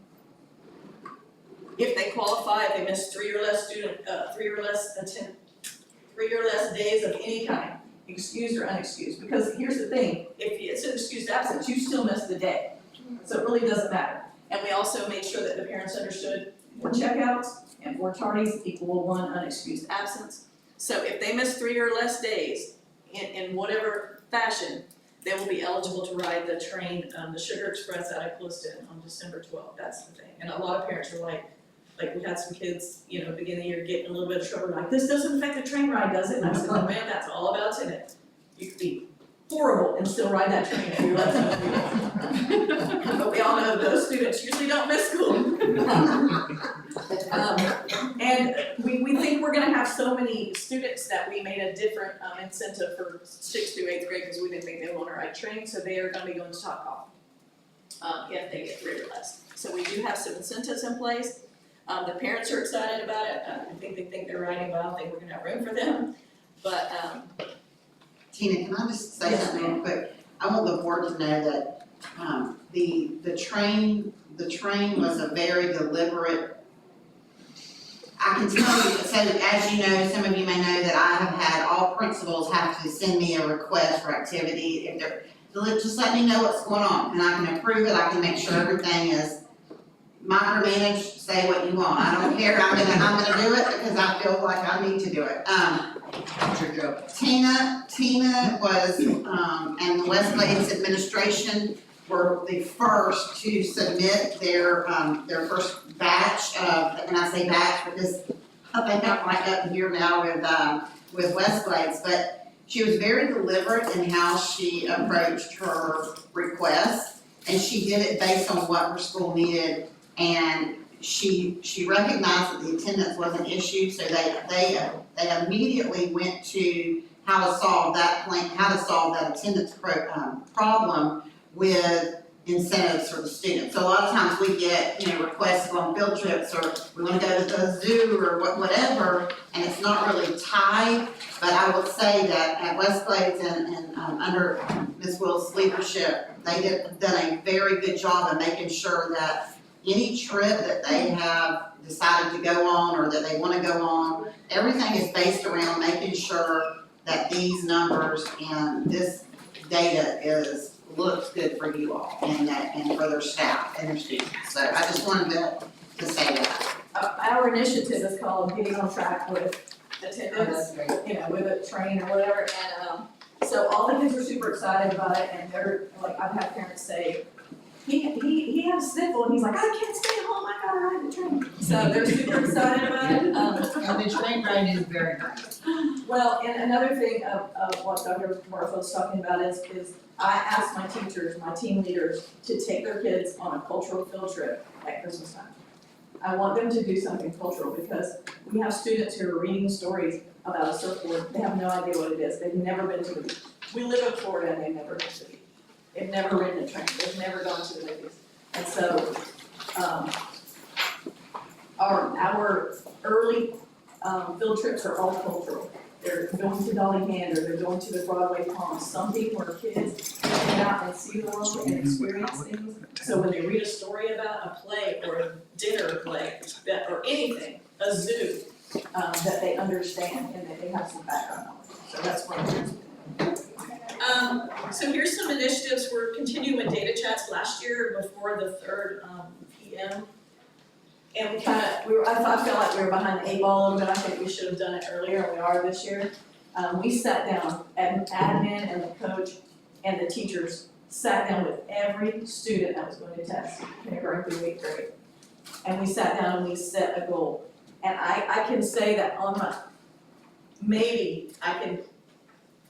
if they qualify, if they miss 3 or less days of any kind, excused or unexcused. Because here's the thing, if it's an excused absence, you still miss the day. So it really doesn't matter. And we also made sure that the parents understood 4 checkouts and 4 tardies equal 1 unexcused absence. So if they miss 3 or less days in whatever fashion, they will be eligible to ride the train, the Sugar Express out of Cliston on December 12th. That's the thing. And a lot of parents are like we had some kids, beginning of the year getting a little bit of trouble, like, this doesn't affect the train ride, does it? And I said, no, man, that's all about attendance. You could be horrible and still ride that train if you let them. But we all know those students usually don't miss school. And we think we're gonna have so many students that we made a different incentive for 6th through 8th grade, because we didn't think they were on a right train, so they are gonna be going to Top Golf if they get 3 or less. So we do have some incentives in place. The parents are excited about it, I think they think they're riding, but I don't think we're gonna have room for them. But, Tina, can I just say Yes, something real quick? I want the board to know that, the train was a very deliberate. I can tell you, so as you know, some of you may know that I have had all principals have to send me a request for activity. If they're, just let me know what's going on, and I can approve it, I can make sure everything is micromanaged, say what you want, I don't care, I'm gonna do it because I feel like I need to do it. That's your job. Tina was, and the Westglades administration were the first to submit their first batch of, and I say batch because they got right up here now with Westglades, but she was very deliberate in how she approached her requests, and she did it based on what her school needed, and she recognized that the attendance was an issue, so they immediately went to how to solve that attendance problem with incentives for the students. So a lot of times we get, requests to go on field trips, or we wanna go to the zoo, or whatever, and it's not really tied. But I will say that at Westglades and under Ms. Will's leadership, they've done a very good job of making sure that any trip that they have decided to go on or that they wanna go on, everything is based around making sure that these numbers and this data looks good for you all and for their staff and their students. So I just wanted to say that. our initiative is called Getting on Track with Attendance, with a train or whatever, and, so all the kids are super excited about it, and they're, like, I've had parents say, he had a sniffle, and he's like, I can't stay home, I gotta ride the train. So they're super excited about it, And the train ride is very nice. Well, and another thing of what Dr. Barfield's talking about is I asked my teachers, my team leaders, to take their kids on a cultural field trip at Christmas time. I want them to do something cultural because we have students who are reading stories about a surfboard, they have no idea what it is, they've never been to the beach. We live in Florida and they've never been to the beach. They've never ridden a train, they've never gone to the movies. And so, our early, field trips are all cultural. They're going to Dolly Gander, they're going to the Broadway Palms. Some people are kids who get out and see the world and experience things. So when they read a story about a play or a dinner play, or anything, a zoo, that they understand and that they have some background knowledge. So that's what I'm doing. So here's some initiatives. We're continuing with data chats last year before the third PM. And we I felt like we were behind the 8 ball a little bit. I think we should have done it earlier, and we are this year. We sat down, and admin and the coach and the teachers sat down with every student that was going to test, kindergarten through 8th grade. And we sat down and we set a goal. And I can say that on my, maybe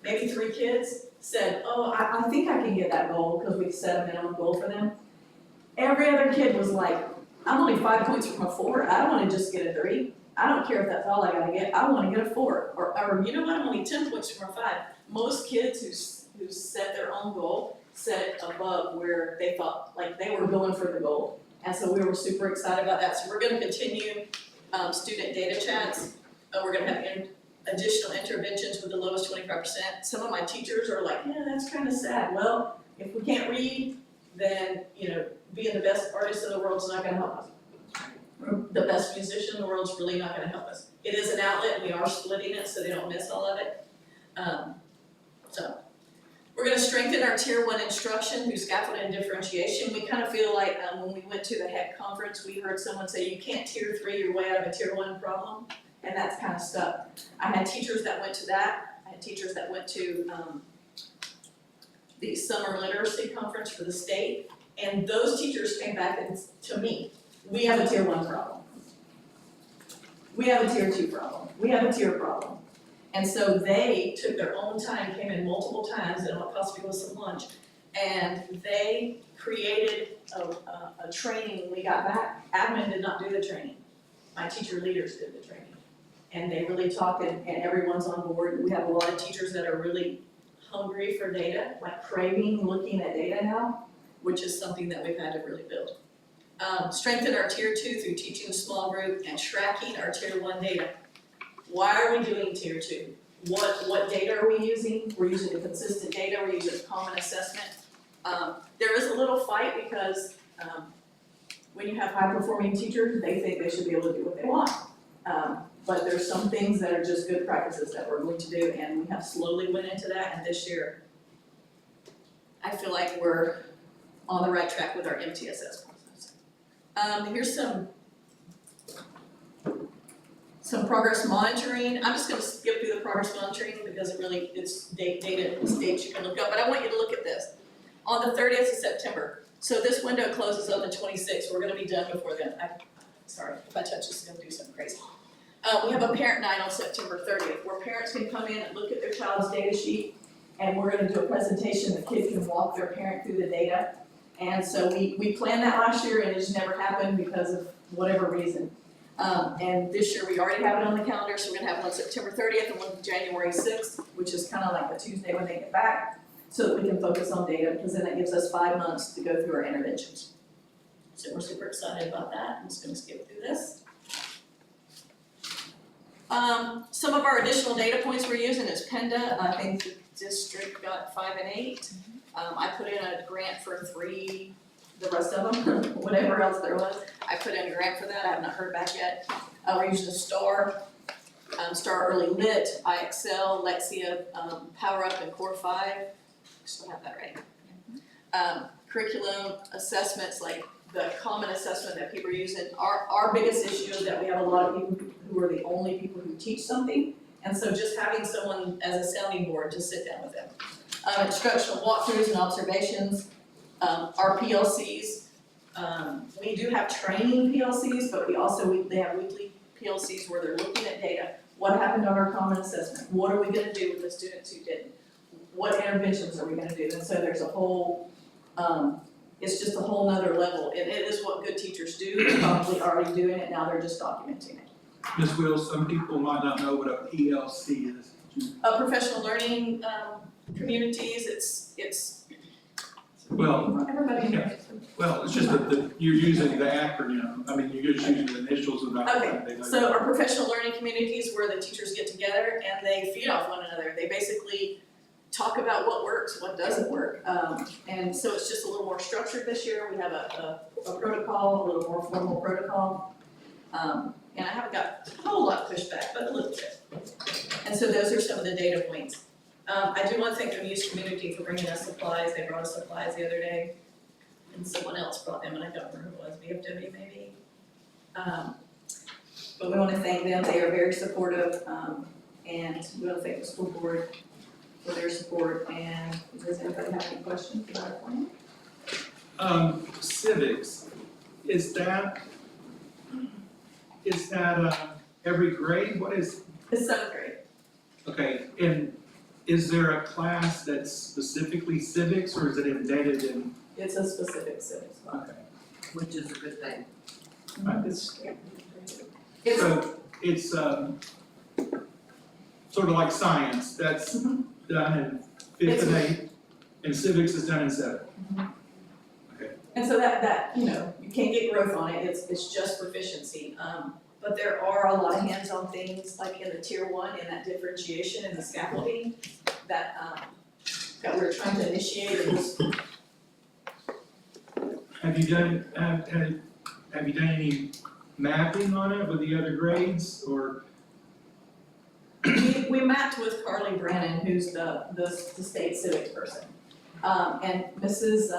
3 kids said, oh, I think I can get that goal because we set a minimum goal for them. Every other kid was like, I'm only 5 points from a 4, I don't wanna just get a 3. I don't care if that's all I gotta get, I wanna get a 4. Or you know what, I'm only 10 points from a 5. Most kids who set their own goal set it above where they thought, like they were going for the goal. And so we were super excited about that. So we're gonna continue student data chats. We're gonna have additional interventions with the lowest 25%. Some of my teachers are like, yeah, that's kind of sad. Well, if we can't read, then, being the best artist in the world is not gonna help us. The best musician in the world is really not gonna help us. It is an outlet, and we are splitting it so they don't miss all of it. So, we're gonna strengthen our tier 1 instruction through scaffolding and differentiation. We kind of feel like when we went to the HEC conference, we heard someone say, you can't tier 3 your way out of a tier 1 problem, and that's kind of stuck. I had teachers that went to that. I had teachers that went to the summer literacy conference for the state, and those teachers came back and to me, we have a tier 1 problem. We have a tier 2 problem. We have a tier problem. And so they took their own time, came in multiple times, and it cost people some lunch, and they created a training. We got back, admin did not do the training. My teacher leaders did the training. And they really talked, and everyone's on board. We have a lot of teachers that are really hungry for data, like craving looking at data now, which is something that we've had to really build. strengthen our tier 2 through teaching a small group and tracking our tier 1 data. Why are we doing tier 2? What data are we using? We're using the consistent data, we're using common assessment. There is a little fight because when you have high performing teachers, they think they should be able to do what they want. But there's some things that are just good practices that we're going to do, and we have slowly went into that, and this year, I feel like we're on the right track with our MTSS process. Here's some progress monitoring. I'm just gonna skip through the progress monitoring because it's data and dates you can look up, but I want you to look at this. On the 30th of September, so this window closes on the 26th, we're gonna be done before then. Sorry, if I touch this, it's gonna do something crazy. We have a parent night on September 30th, where parents can come in and look at their child's data sheet, and we're gonna do a presentation, the kids can walk their parent through the data. And so we planned that last year and it just never happened because of whatever reason. And this year we already have it on the calendar, so we're gonna have one September 30th and one January 6th, which is kind of like the Tuesday when they get back, so that we can focus on data, because then that gives us 5 months to go through our interventions. So we're super excited about that. I'm just gonna skip through this. Some of our additional data points we're using is PENDA. I think the district got 5 and 8. I put in a grant for 3, the rest of them, whatever else there was. I put in a grant for that, I have not heard back yet. We're using STAR, STAR Early Lit, IXL, Lexia, Power Up, and Core 5. Still have that right. Curriculum assessments, like the common assessment that people are using. Our biggest issue is that we have a lot of people who are the only people who teach something. And so just having someone as a sounding board to sit down with them. Instructional walkthroughs and observations, our PLCs. We do have training PLCs, but they have weekly PLCs where they're looking at data. What happened on our common assessment? What are we gonna do with the students who didn't? What interventions are we gonna do? And so there's a whole, it's just a whole nother level. And it is what good teachers do. They're probably already doing it, now they're just documenting it. Ms. Wills, some people might not know what a PLC is. Professional learning communities, it's Well, everybody knows. well, it's just that you're using the acronym, I mean, you're just using the initials without. Okay, so our professional learning communities where the teachers get together and they feed off one another. They basically talk about what works, what doesn't work. And so it's just a little more structured this year. We have a protocol, a little more formal protocol. And I haven't got a whole lot pushed back, but a little bit. And so those are some of the data points. I do want to thank the Muse community for bringing us supplies. They brought us supplies the other day. And someone else brought them, and I don't remember who it was, VFW maybe. But we want to thank them. They are very supportive. And we want to thank the school board for their support. And does anybody have any questions about our plan? Civics, is that every grade? What is, It's 7th grade. okay, and is there a class that's specifically civics or is it embedded in? It's a specific civics class. Okay. Which is a good thing. It's, So it's sort of like science, that's done in 5th and 8th, and civics is done in 7th. and so that, you can't get growth on it, it's just proficiency. But there are a lot of hands-on things, like in the tier 1, in that differentiation and the scaffolding, that we're trying to initiate in this. Have you done any mapping on it with the other grades, or? We mapped with Carly Brannon, who's the state civics person. And Mrs.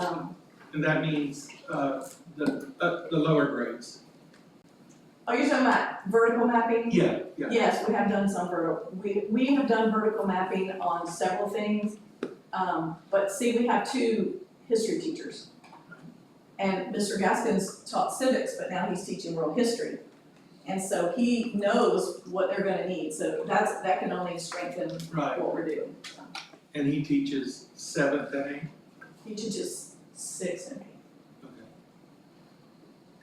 And that means, the lower grades? Oh, you're talking about vertical mapping? Yeah. Yes, we have done some vertical, we have done vertical mapping on several things. But see, we have 2 history teachers. And Mr. Gaskins taught civics, but now he's teaching world history. And so he knows what they're gonna need, so that can only strengthen Right, what we're doing. and he teaches 7th and 8th? He teaches 6 and 8. Okay.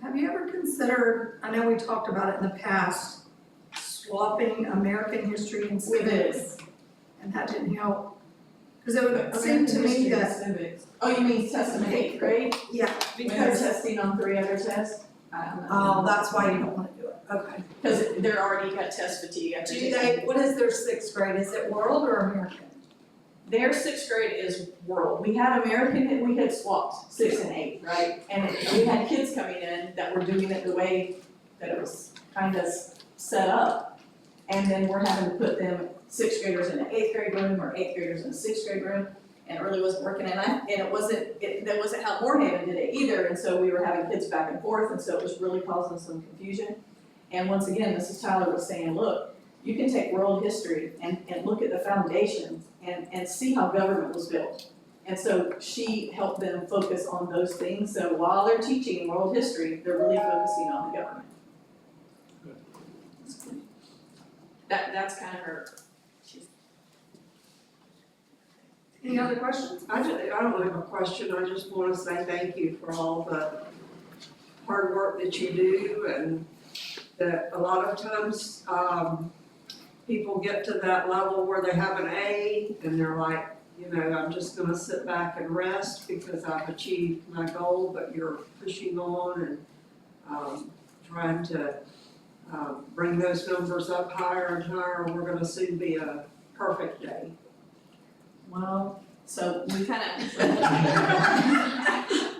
Have you ever considered, I know we talked about it in the past, swapping American history and We did. civics? And that didn't help? Cause it would seem to me American that, history and civics. Oh, you mean test in eighth grade? yeah, When they're because, testing on 3 other tests? oh, that's why you don't wanna do it, okay. Because they're already got test fatigue after Do taking. they, what is their sixth grade, is it world or American? Their 6th grade is world. We had American, we had swapped 6 and 8, right? And we had kids coming in that were doing it the way that it was kind of set up. And then we're having to put them, 6th graders in an 8th grade room or 8th graders in a 6th grade room. And it really wasn't working, that wasn't how Moorhaven did it either, and so we were having kids back and forth, and so it was really causing some confusion. And once again, Mrs. Tyler was saying, look, you can take world history and look at the foundations and see how government was built. And so she helped them focus on those things, so while they're teaching world history, they're really focusing on the government. That's kind of her, Any other questions? I don't have a question, I just wanna say thank you for all the hard work that you do, and that a lot of times, people get to that level where they have an A, and they're like, you know, I'm just gonna sit back and rest because I've achieved my goal, but you're pushing on and, trying to, bring those numbers up higher and higher, and we're gonna soon be a perfect day. well, so we kind of,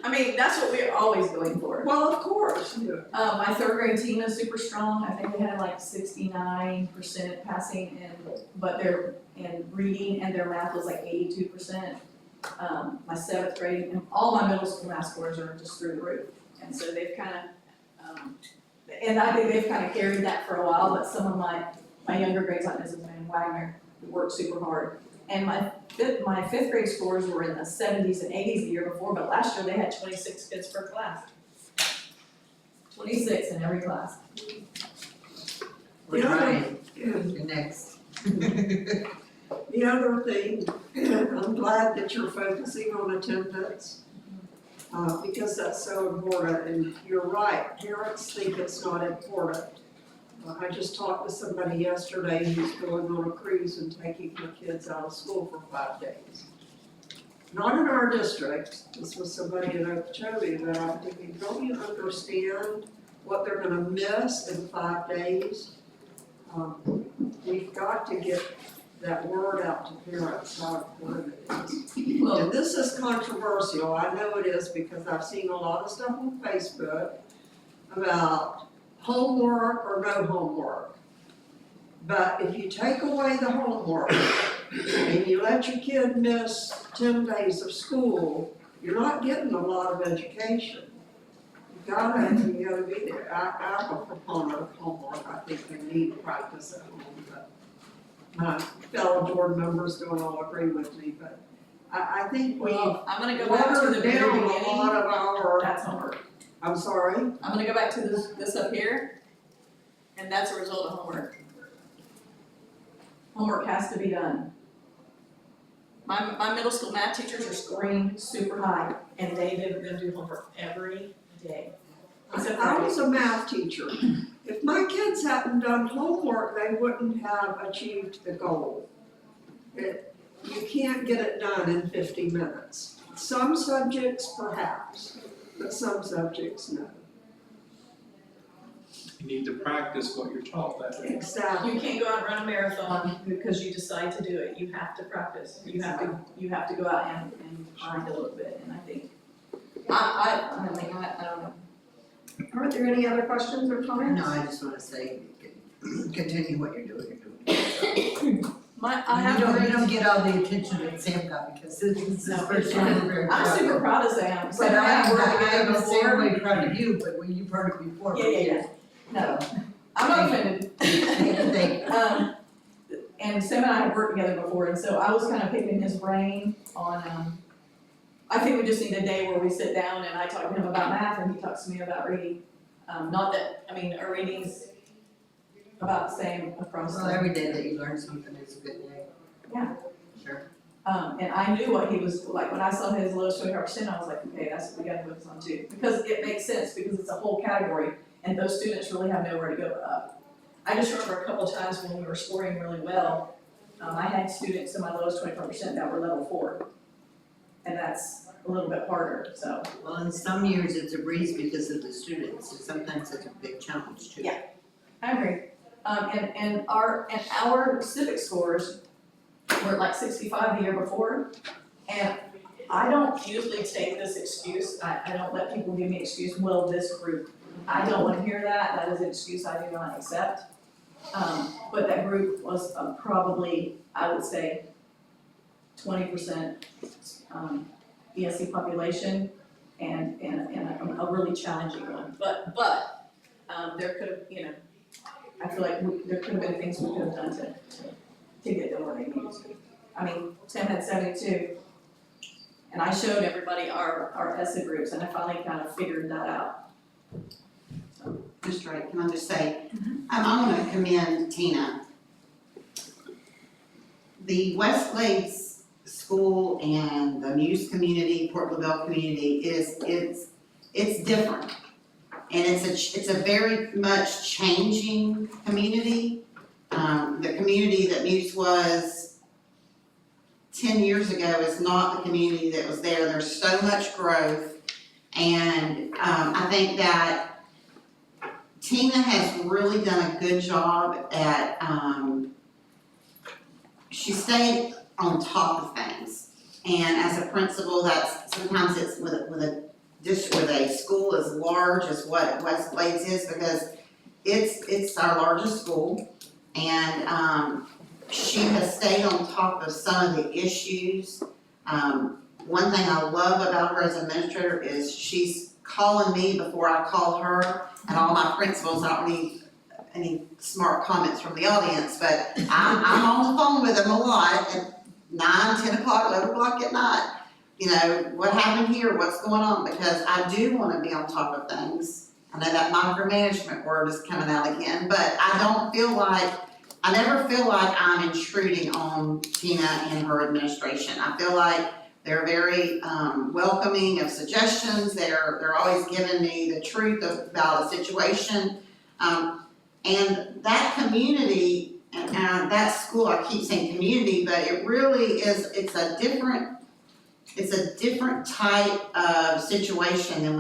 I mean, that's what we're always going for. Well, of course, yeah. My 3rd grade team is super strong. I think they had like 69% passing but they're in reading, and their math was like 82%. My 7th grade, and all my middle school math scores are just through the roof. And so they've kind of, and I think they've kind of carried that for a while, but some of my younger grades, like Mrs. Van Wagner, worked super hard. And my 5th grade scores were in the 70s and 80s the year before, but last year they had 26 kids per class. 26 in every class. We're Yeah. trying, Yeah. you're next. The other thing, I'm glad that you're focusing on attendance, because that's so important, and you're right, parents think it's not important. I just talked to somebody yesterday who's going on a cruise and taking her kids out of school for 5 days. Not in our district, this was somebody in Okeechobee, but I'm thinking, don't you understand what they're gonna miss in 5 days? We've got to get that word out to parents, how important it is. Well, And this is controversial, I know it is, because I've seen a lot of stuff on Facebook about homework or no homework. But if you take away the homework and you let your kid miss 10 days of school, you're not getting a lot of education. You gotta be there. I'm a proponent of homework, I think they need to practice at home, but my fellow board members don't all agree with me, but I think we well, I'm gonna go back to the watered very down a beginning. lot of our, That's homework. I'm sorry? I'm gonna go back to this up here, and that's a result of homework. Homework has to be done. My middle school math teachers are scoring super high, and they do homework every day. Except I for was a math teacher. If my kids hadn't done homework, they wouldn't have achieved the goal. You can't get it done in 50 minutes. Some subjects perhaps, but some subjects no. You need to practice what you're taught that day. Exactly. you can't go out and run a marathon because you decide to do it. You have to practice. You have to go out and grind a little bit, and I think, I don't know. Are there any other questions or comments? No, I just wanna say, continue what you're doing. You don't get all the attention that Sam got, because this is his first time. I'm super proud of Sam. But Sam and I have worked together I'm the same before. way proud of you, but when you've heard it before. Yeah. No, I'm not offended. Thank you. And Sam and I have worked together before, and so I was kind of picking his brain on, I think we just need a day where we sit down and I talk to him about math and he talks to me about reading. Not that, our reading's about the same across Well, the. every day that you learn something is a good day. Yeah. Sure. And I knew what he was, like, when I saw his lowest 25%, I was like, okay, that's what we gotta focus on too. Because it makes sense, because it's a whole category, and those students really have nowhere to go but up. I just remember a couple of times when we were scoring really well, I had students in my lowest 25% that were level 4. And that's a little bit harder, so. Well, in some years it's a breeze because of the students, and sometimes it's a big challenge too. Yeah. I agree. And our civic scores were like 65 the year before. And I don't usually take this excuse, I don't let people give me excuse, well, this group. I don't wanna hear that, that is an excuse I do not accept. But that group was probably, I would say, 20% ESC population and a really challenging one. But there could have, you know, I feel like there could have been things we could have done to get them where they needed to. I mean, Tim had 72, and I showed everybody our ESSA groups, and I finally kind of figured that out. Just right, can I just say, I wanna commend Tina. The Westglades School and the Muse community, Port LaBelle community it's different. And it's a very much changing community. The community that Muse was 10 years ago is not the community that was there. There's so much growth. And I think that Tina has really done a good job at, she stayed on top of things. And as a principal, that's, sometimes it's with a school as large as what Westglades is, because it's our largest school. And she has stayed on top of some of the issues. One thing I love about her as administrator is she's calling me before I call her, and all my principals. I don't need any smart comments from the audience, but I'm on the phone with them a lot at 9, 10 o'clock, 11 o'clock at night. You know, what happened here, what's going on, because I do wanna be on top of things. I know that micromanagement word is coming out again, but I never feel like I'm intruding on Tina and her administration. I feel like they're very welcoming of suggestions. They're always giving me the truth about a situation. And that community and that school, I keep saying community, but it really is, it's a different type of situation than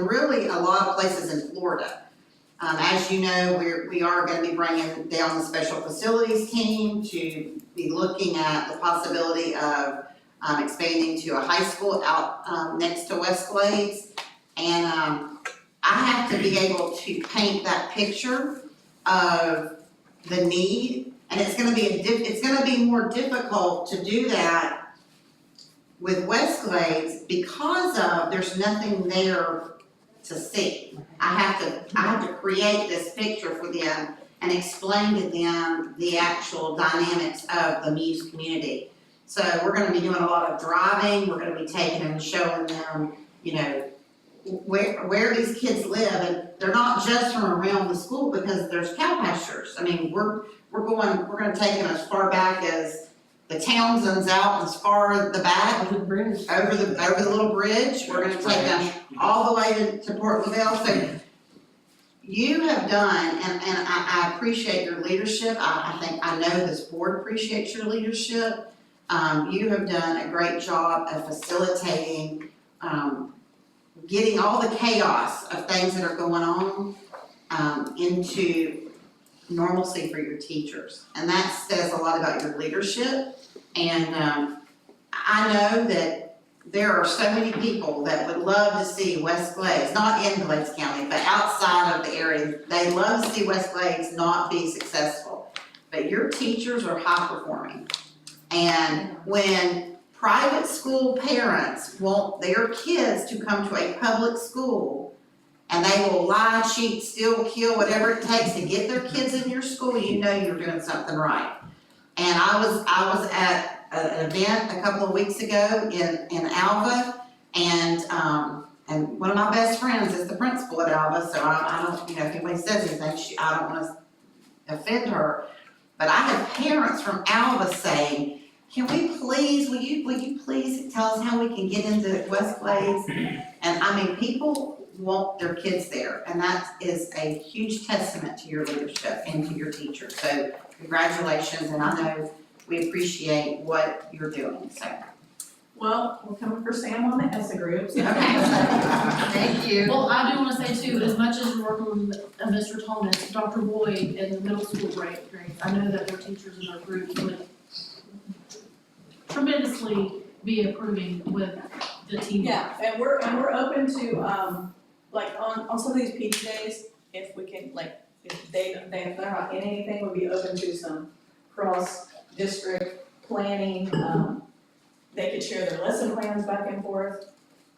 really a lot of places in Florida. As you know, we are gonna be bringing down the special facilities team to be looking at the possibility of expanding to a high school out next to Westglades. And I have to be able to paint that picture of the need, and it's gonna be more difficult to do that with Westglades because there's nothing there to see. I have to create this picture for them and explain to them the actual dynamics of the Muse community. So we're gonna be doing a lot of driving, we're gonna be taking them and showing them, you know, where these kids live, and they're not just from around the school because there's cow pastures. I mean, we're gonna take them as far back as the Townsends out, as far the back, over the little bridge. We're gonna take them all the way to Port LaBelle. So you have done, and I appreciate your leadership. I know this board appreciates your leadership. You have done a great job of facilitating, getting all the chaos of things that are going on, into normalcy for your teachers. And that says a lot about your leadership. And, I know that there are so many people that would love to see Westglades, not in Glades County, but outside of the area. They love to see Westglades not be successful. But your teachers are high performing. And when private school parents want their kids to come to a public school, and they will lie, cheat, steal, kill, whatever it takes to get their kids in your school, you know you're doing something right. And I was at an event a couple of weeks ago in Alva, and one of my best friends is the principal at Alva, so I don't, you know, if anybody says anything, I don't wanna offend her. But I have parents from Alva saying, can we please, will you please tell us how we can get into Westglades? And I mean, people want their kids there, and that is a huge testament to your leadership and to your teachers. So congratulations, and I know we appreciate what you're doing, so. Well, we're coming for Sam on the ESSA group. so- Thank you. Well, I do wanna say too, as much as we're working with Mr. Thomas, Dr. Boyd in the middle school grades, I know that their teachers in our groups would tremendously be approving with the team. Yeah, and we're open to, like, on some of these peach days, if we can, like, if they're not in anything, we'd be open to some cross-district planning, they could share their lesson plans back and forth.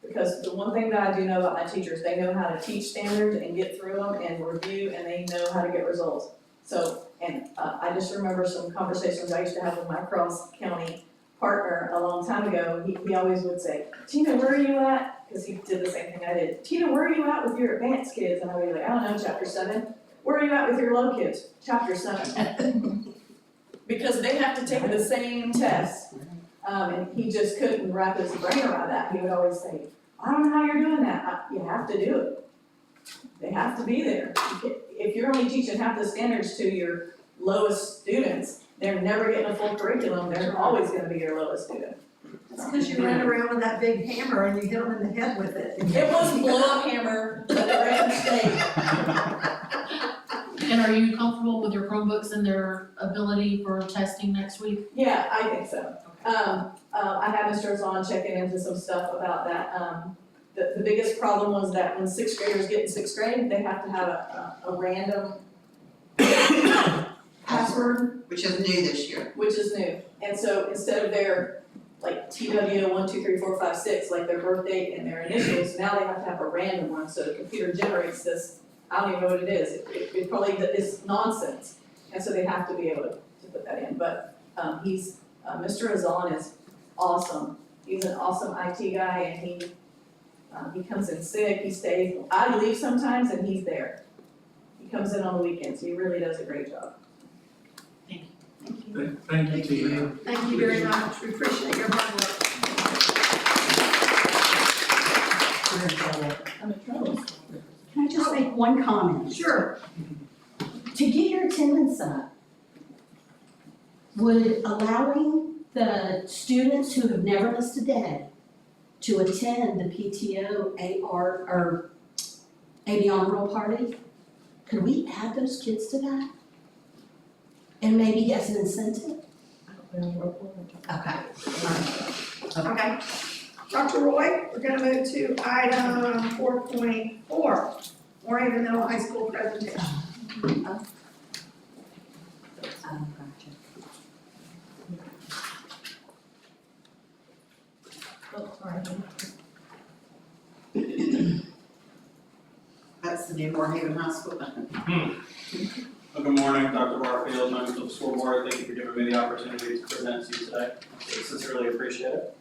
Because the one thing that I do know about my teachers, they know how to teach standards and get through them and review, and they know how to get results. So, and, I just remember some conversations I used to have with my cross-county partner a long time ago. He always would say, Tina, where are you at? Because he did the same thing I did. Tina, where are you at with your advanced kids? And I would be like, I don't know, chapter 7. Where are you at with your low kids? Chapter 7. Because they have to take the same test. And he just couldn't wrap his brain around that. He would always say, I don't know how you're doing that. You have to do it. They have to be there. If you're only teaching half the standards to your lowest students, they're never getting a full curriculum. They're always gonna be your lowest student. It's because you ran around with that big hammer and you hit them in the head with it. It was blow-up hammer, but it ran mistake. And are you comfortable with your Chromebooks and their ability for testing next week? Yeah, I think so. I had Mr. Zahn checking into some stuff about that. The biggest problem was that when sixth graders get in sixth grade, they have to have a random password, Which is new this year. which is new. And so instead of their like TW 1, 2, 3, 4, 5, 6, like their birth date and their initials, now they have to have a random one, so the computer generates this, I don't even know what it is, it probably is nonsense. And so they have to be able to put that in, but, Mr. Azan is awesome. He's an awesome IT guy and he comes in sick, he stays, I leave sometimes and he's there. He comes in on the weekends, he really does a great job. Thank you, Tina. Thank you very much, we appreciate your hard work. I'm in trouble. Can I just make one comment? Sure. To get your attendance up, would allowing the students who have never missed a day to attend the PTO AR or AD honor roll party, could we add those kids to that? And maybe as an incentive? Okay. Okay. Dr. Roy, we're gonna move to item 4.4, Moravian Middle High School presentation. That's the new Moorhaven High School. Well, good morning, Dr. Barfield, members of the school board. Thank you for giving me the opportunity to present to you today. I sincerely appreciate it.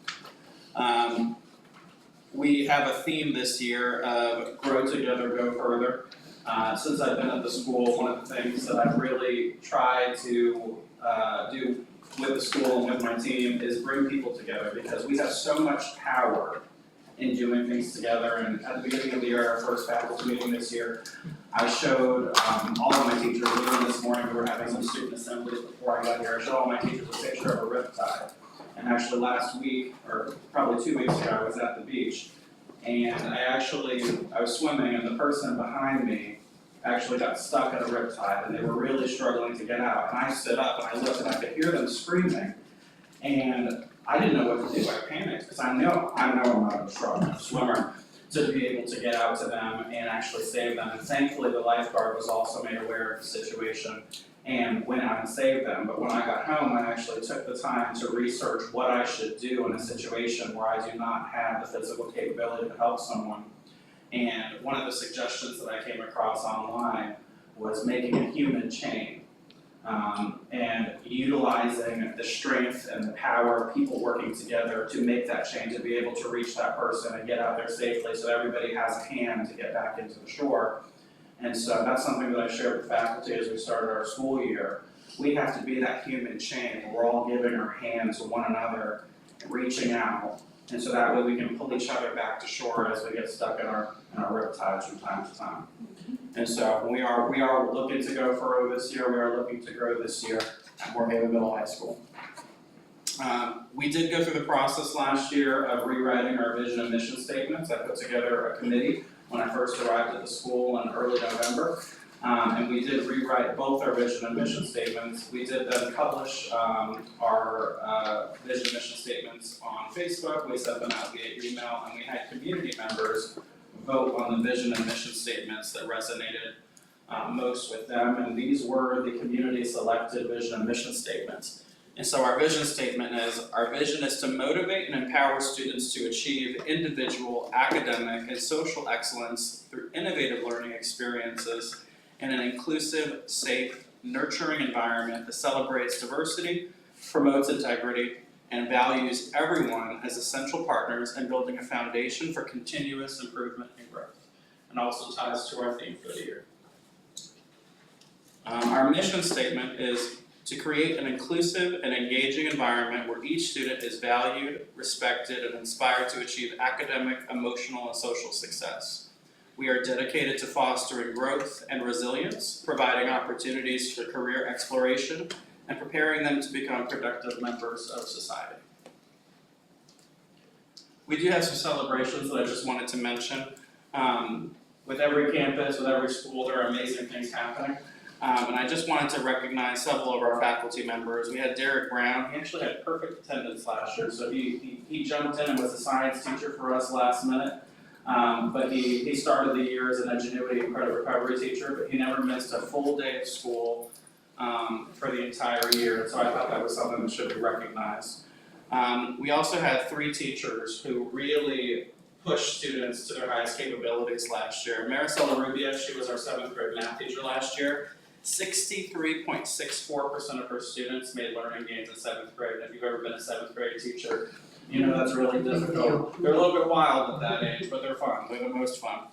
We have a theme this year of grow together, go further. Since I've been at the school, one of the things that I've really tried to do with the school and with my team is bring people together, because we have so much power in doing things together. And at the beginning of the year, our first faculty meeting this year, I showed all of my teachers, even this morning, we were having some student assemblies before I got here, I showed all my teachers a picture of a riptide. And actually last week, or probably 2 weeks ago, I was at the beach, and I was swimming, and the person behind me actually got stuck in a riptide, and they were really struggling to get out. And I stood up and I looked and I could hear them screaming, and I didn't know what to do. I panicked, because I know I'm not a strong swimmer, to be able to get out to them and actually save them. And thankfully, the lifeguard was also made aware of the situation and went out and saved them. But when I got home, I actually took the time to research what I should do in a situation where I do not have the physical capability to help someone. And one of the suggestions that I came across online was making a human chain. And utilizing the strength and the power of people working together to make that chain, to be able to reach that person and get out there safely, so everybody has a hand to get back into the shore. And so that's something that I shared with faculty as we started our school year. We have to be that human chain where we're all giving our hands to one another, reaching out, and so that way we can pull each other back to shore as we get stuck in our riptides from time to time. And so we are looking to go further this year. We are looking to grow this year at Moorhaven Middle High School. We did go through the process last year of rewriting our vision and mission statements. I put together a committee when I first arrived at the school in early November. And we did rewrite both our vision and mission statements. We did then publish our vision and mission statements on Facebook. We sent them out via email, and we had community members vote on the vision and mission statements that resonated most with them. And these were the community selected vision and mission statements. And so our vision statement is, our vision is to motivate and empower students to achieve individual, academic, and social excellence through innovative learning experiences in an inclusive, safe, nurturing environment that celebrates diversity, promotes integrity, and values everyone as essential partners in building a foundation for continuous improvement and growth. And also ties to our theme for the year. Our mission statement is to create an inclusive and engaging environment where each student is valued, respected, and inspired to achieve academic, emotional, and social success. We are dedicated to fostering growth and resilience, providing opportunities for career exploration, and preparing them to become productive members of society. We do have some celebrations that I just wanted to mention. With every campus, with every school, there are amazing things happening. And I just wanted to recognize several of our faculty members. We had Derek Brown. He actually had perfect attendance last year, so he jumped in and was a science teacher for us last minute. But he started the year as an ingenuity and credit recovery teacher, but he never missed a full day of school for the entire year. So I thought that was something that should be recognized. We also had 3 teachers who really pushed students to their highest capabilities last year. Maricela Rubia, she was our 7th grade math teacher last year. 63.64% of her students made learning gains in 7th grade. And if you've ever been a 7th grade teacher, you know that's really difficult. They're a little bit wild at that age, but they're fun. They're the most fun.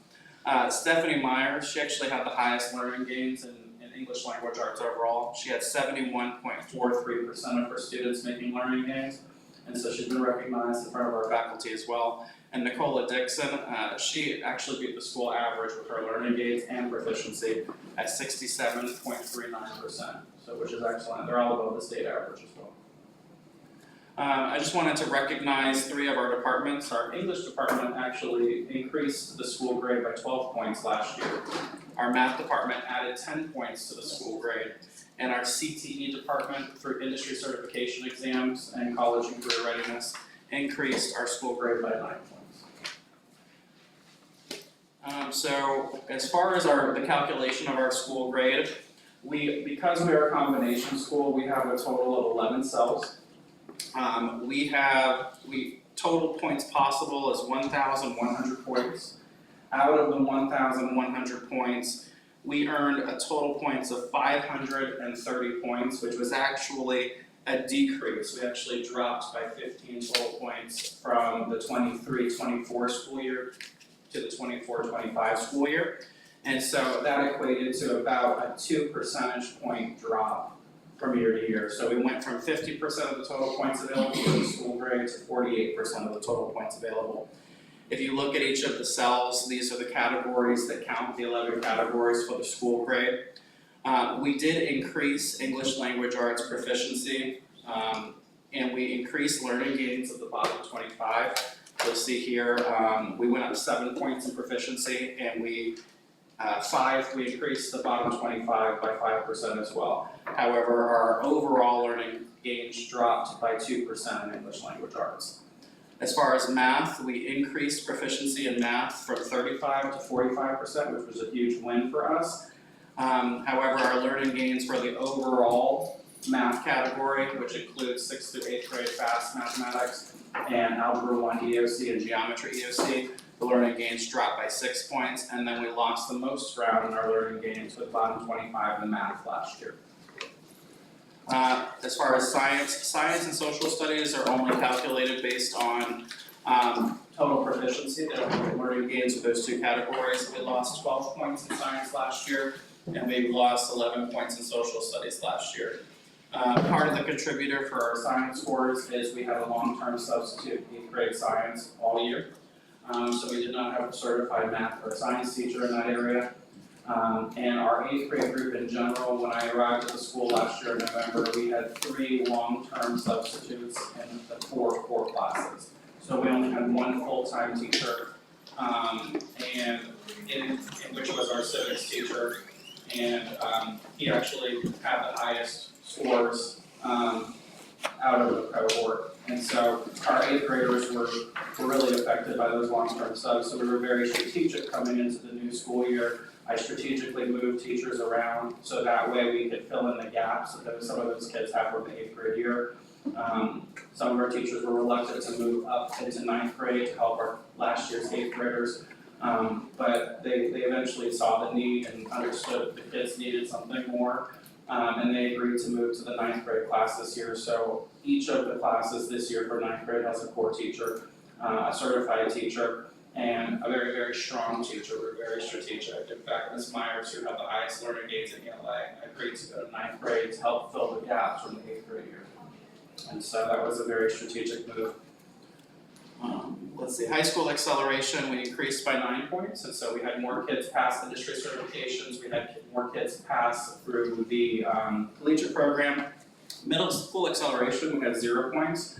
Stephanie Myers, she actually had the highest learning gains in English language arts overall. She had 71.43% of her students making learning gains. And so she's been recognized in front of our faculty as well. And Nicola Dixon, she actually beat the school average with her learning gains and proficiency at 67.39%, so which is excellent. They're all above the state average as well. I just wanted to recognize 3 of our departments. Our English department actually increased the school grade by 12 points last year. Our math department added 10 points to the school grade. And our CTE department, through industry certification exams and college and career readiness, increased our school grade by 9 points. So as far as the calculation of our school grade, because we are a combination school, we have a total of 11 cells. Total points possible is 1,100 points. Out of the 1,100 points, we earned a total points of 530 points, which was actually a decrease. We actually dropped by 15 total points from the 23-24 school year to the 24-25 school year. And so that equated to about a 2 percentage point drop from year to year. So we went from 50% of the total points available for the school grade to 48% of the total points available. If you look at each of the cells, these are the categories that count, the 11 categories for the school grade. We did increase English language arts proficiency, and we increased learning gains at the bottom 25. You'll see here, we went up 7 points in proficiency, and we increased the bottom 25 by 5% as well. However, our overall learning gains dropped by 2% in English language arts. As far as math, we increased proficiency in math from 35 to 45%, which was a huge win for us. However, our learning gains for the overall math category, which includes 6th through 8th grade fast mathematics and Algebra 1 EOC and Geometry EOC, the learning gains dropped by 6 points, and then we lost the most ground in our learning gains with bottom 25 in math last year. As far as science and social studies are only calculated based on total proficiency. They don't have learning gains with those 2 categories. We lost 12 points in science last year, and we lost 11 points in social studies last year. Part of the contributor for our science scores is we had a long-term substitute 8th grade science all year. So we did not have a certified math or science teacher in that area. And our 8th grade group in general, when I arrived at the school last year in November, we had 3 long-term substitutes in the 4 core classes. So we only had 1 full-time teacher, and which was our civics teacher. And he actually had the highest scores out of the cohort. And so our 8th graders were really affected by those long-term subs, so we were very strategic coming into the new school year. I strategically moved teachers around so that way we could fill in the gaps that some of those kids have from the 8th grade year. Some of our teachers were reluctant to move up into 9th grade to help our last year's 8th graders. But they eventually saw the need and understood the kids needed something more. And they agreed to move to the 9th grade class this year. So each of the classes this year for 9th grade has a core teacher, a certified teacher, and a very, very strong teacher. We're very strategic. In fact, Ms. Myers, who had the highest learning gains in ELA, agreed to go to 9th grade to help fill the gaps from the 8th grade year. And so that was a very strategic move. Let's see, high school acceleration, we increased by 9 points, and so we had more kids pass industry certifications, we had more kids pass through the collegiate program. Middle school acceleration, we had 0 points,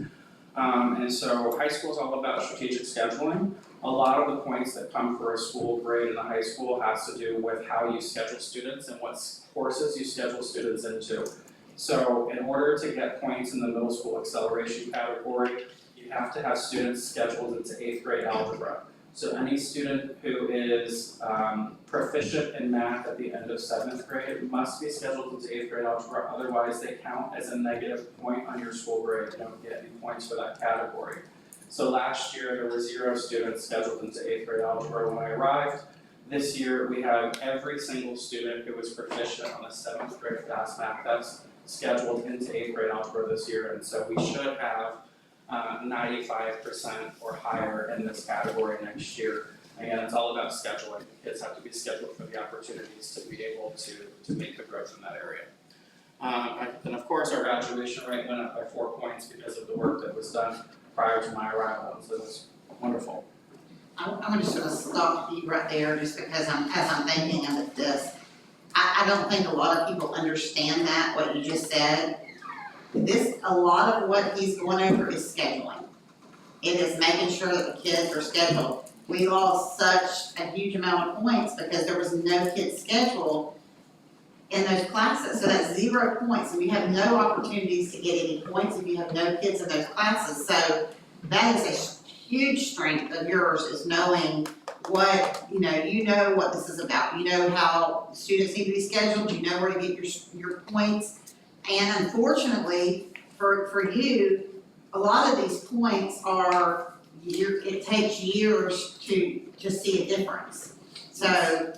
and so high school is all about strategic scheduling. A lot of the points that come for a school grade in the high school has to do with how you schedule students and what courses you schedule students into. So in order to get points in the middle school acceleration category, you have to have students scheduled into 8th grade algebra. So any student who is proficient in math at the end of 7th grade must be scheduled into 8th grade algebra, otherwise they count as a negative point on your school grade. You don't get any points for that category. So last year there were 0 students scheduled into 8th grade algebra when I arrived. This year we have every single student who was proficient on the 7th grade fast math test scheduled into 8th grade algebra this year, and so we should have 95% or higher in this category next year. Again, it's all about scheduling. Kids have to be scheduled for the opportunities to be able to make the growth in that area. And of course, our graduation rate went up by 4 points because of the work that was done prior to my arrival, and so it's wonderful. I'm just gonna stop you right there, just because as I'm thinking of this, I don't think a lot of people understand that, what you just said. A lot of what he's going over is scheduling. It is making sure that the kids are scheduled. We lost such a huge amount of points because there was no kids scheduled in those classes, so that's 0 points, and you have no opportunities to get any points if you have no kids in those classes. So that is a huge strength of yours, is knowing what, you know what this is about. You know how students need to be scheduled, you know where to get your points. And unfortunately, for you, a lot of these points are, it takes years to see a difference. So,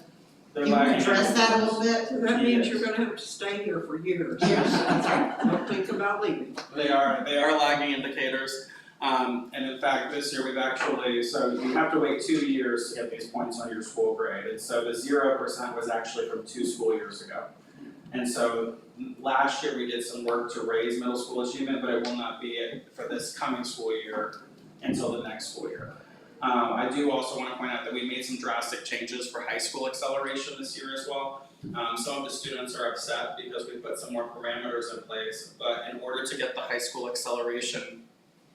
you want to address that a little bit? So that means you're gonna have to stay here for years. Yes. Don't think about leaving. They are lagging indicators. And in fact, this year we've actually, so you have to wait 2 years to get these points on your school grade. And so the 0% was actually from 2 school years ago. And so last year we did some work to raise middle school achievement, but it will not be it for this coming school year until the next school year. I do also want to point out that we made some drastic changes for high school acceleration this year as well. Some of the students are upset because we put some more parameters in place, but in order to get the high school acceleration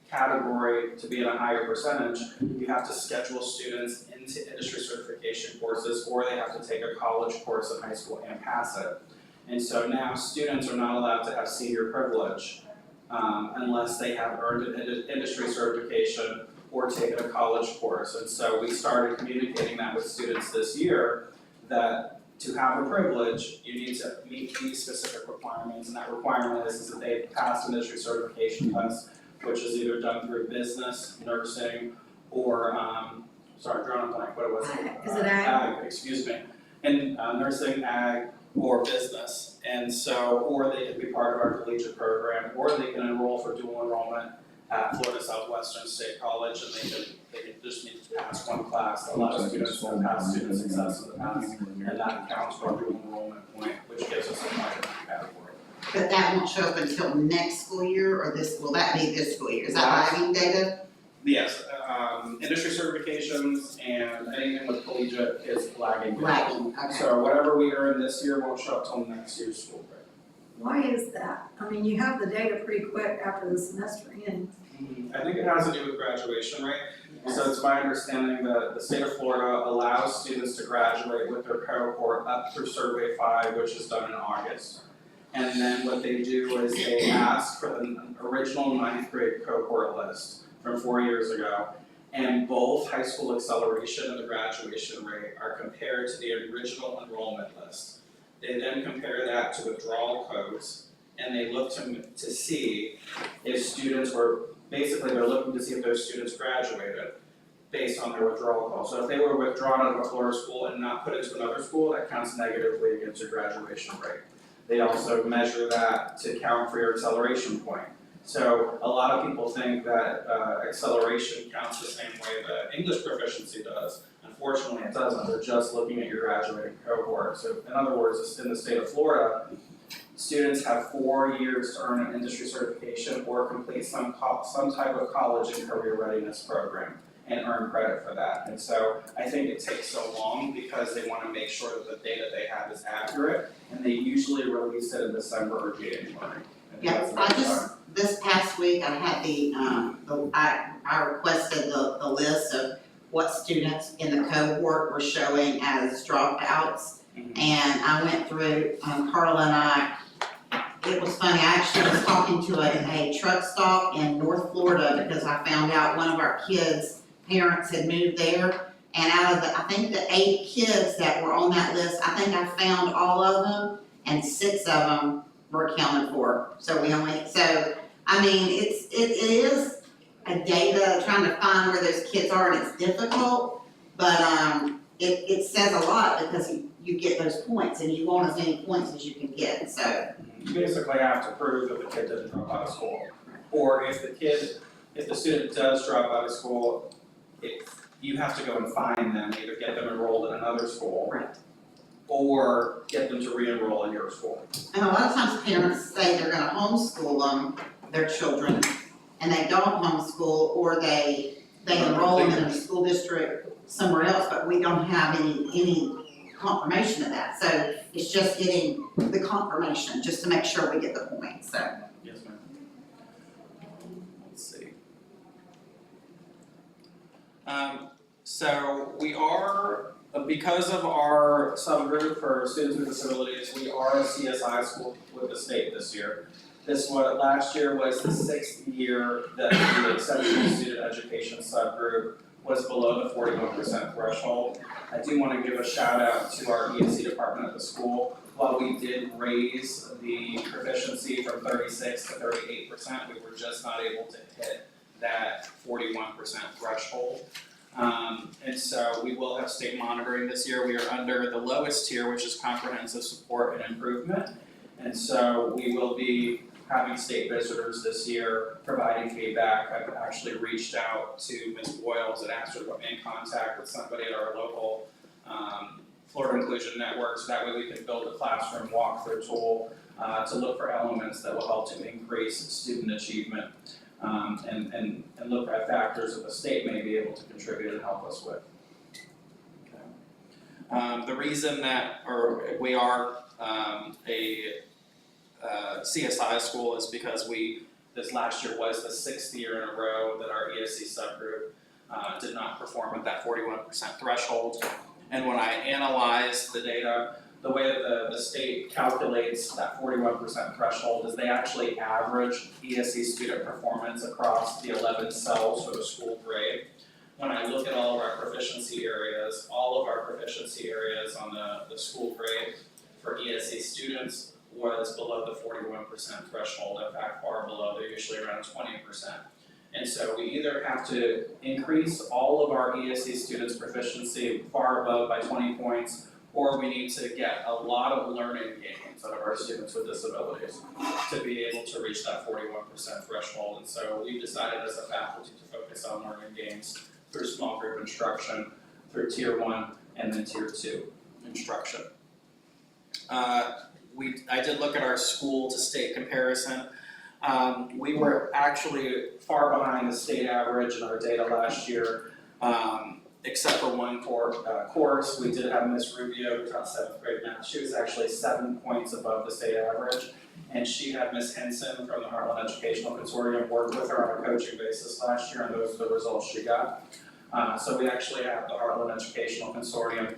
category to be at a higher percentage, you have to schedule students into industry certification courses, or they have to take a college course in high school and pass it. And so now students are not allowed to have senior privilege unless they have earned an industry certification or taken a college course. And so we started communicating that with students this year, that to have a privilege, you need to meet these specific requirements, and that requirement is that they've passed an industry certification test, which is either done through business, nursing, or, drawing a blank, what was it? Is it ag? Ag, excuse me. And nursing, ag, or business. And so, or they can be part of our collegiate program, or they can enroll for dual enrollment at Florida Southwestern State College, and they can just need to pass one class. A lot of students have passed student success in the past, and that counts for a dual enrollment point, which gives us a point in that category. But that won't show up until next school year, or will that be this school year? Is that lagging data? Yes, industry certifications and anything with collegiate is lagging. Lagging, okay. So whatever we earn this year won't show up till next year's school grade. Why is that? I mean, you have the data pretty quick after the semester ends. I think it has to do with graduation rate. So it's my understanding that the state of Florida allows students to graduate with their cohort up through Survey 5, which is done in August. And then what they do is they ask for the original 9th grade cohort list from 4 years ago. And both high school acceleration and the graduation rate are compared to the original enrollment list. They then compare that to withdrawal codes, and they look to see if students were, basically they're looking to see if those students graduated based on their withdrawal call. So if they were withdrawn out of a Florida school and not put into another school, that counts negatively against your graduation rate. They also measure that to count for your acceleration point. So a lot of people think that acceleration counts the same way that English proficiency does. Unfortunately, it doesn't. They're just looking at your graduating cohort. So in other words, in the state of Florida, students have 4 years to earn an industry certification or complete some type of college and career readiness program and earn credit for that. And so I think it takes so long because they want to make sure that the data they have is accurate, and they usually release it in December or January. And Yeah, this past week, I had I requested the list of what students in the cohort were showing as dropouts. Mhm. And I went through, Carla and I, it was funny, I actually was talking to a truck stop in North Florida because I found out one of our kids' parents had moved there. And out of I think the 8 kids that were on that list, I think I found all of them, and 6 of them were accounted for. So I mean, it is a data, trying to find where those kids are, and it's difficult, but it says a lot because you get those points, and you want as many points as you can get, so. You basically have to prove that the kid didn't drop out of school. Or if the student does drop out of school, you have to go and find them, either get them enrolled in another school. Right. Or get them to re-enroll in your school. And a lot of times parents say they're gonna homeschool their children, and they don't homeschool, or they enroll them in a school district somewhere else, but we don't have any confirmation of that. So it's just getting the confirmation, just to make sure we get the points, so. Yes, ma'am. Let's see. So we are, because of our subgroup for students with disabilities, we are a CSI school with the state this year. Last year was the 6th year that the exceptional student education subgroup was below the 41% threshold. I do want to give a shout out to our ESC department at the school. While we did raise the proficiency from 36 to 38%, we were just not able to hit that 41% threshold. And so we will have state monitoring this year. We are under the lowest tier, which is comprehensive support and improvement. And so we will be having state visitors this year providing feedback. I've actually reached out to Ms. Boyles and asked her to put me in contact with somebody at our local Florida Inclusion Network, so that way we can build a classroom walkthrough tool to look for elements that will help to increase student achievement. And look at factors that the state may be able to contribute and help us with. Okay. The reason that, we are a CSI school is because this last year was the 6th year in a row that our ESC subgroup did not perform at that 41% threshold. And when I analyzed the data, the way that the state calculates that 41% threshold is they actually average ESC student performance across the 11 cells for the school grade. When I look at all of our proficiency areas, on the school grade for ESC students was below the 41% threshold, in fact far below, they're usually around 20%. And so we either have to increase all of our ESC students' proficiency far above by 20 points, or we need to get a lot of learning gains out of our students with disabilities to be able to reach that 41% threshold. And so we decided as a faculty to focus on learning gains through small group instruction, through Tier 1 and then Tier 2 instruction. I did look at our school to state comparison. We were actually far behind the state average in our data last year. Except for one course, we did have Miss Rubio, who taught 7th grade math. She was actually 7 points above the state average. And she had Miss Henson from the Heartland Educational Consortium work with her on a coaching basis last year, and those are the results she got. So we actually have the Heartland Educational Consortium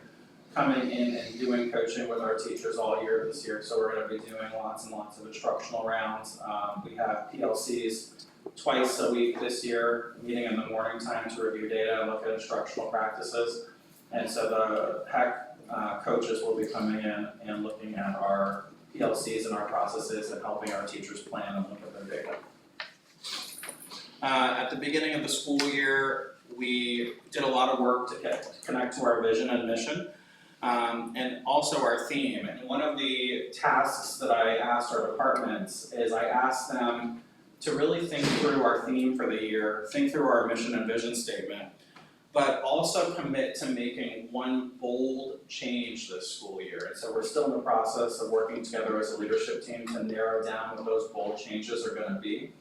coming in and doing coaching with our teachers all year this year. So we're gonna be doing lots and lots of instructional rounds. We have PLCs twice a week this year, meeting in the morning time to review data and look at instructional practices. And so the HEC coaches will be coming in and looking at our PLCs and our processes and helping our teachers plan and look at their data. At the beginning of the school year, we did a lot of work to connect to our vision and mission, and also our theme. And one of the tasks that I asked our departments is I asked them to really think through our theme for the year, think through our mission and vision statement, but also commit to making one bold change this school year. And so we're still in the process of working together as a leadership team to narrow down what those bold changes are gonna be.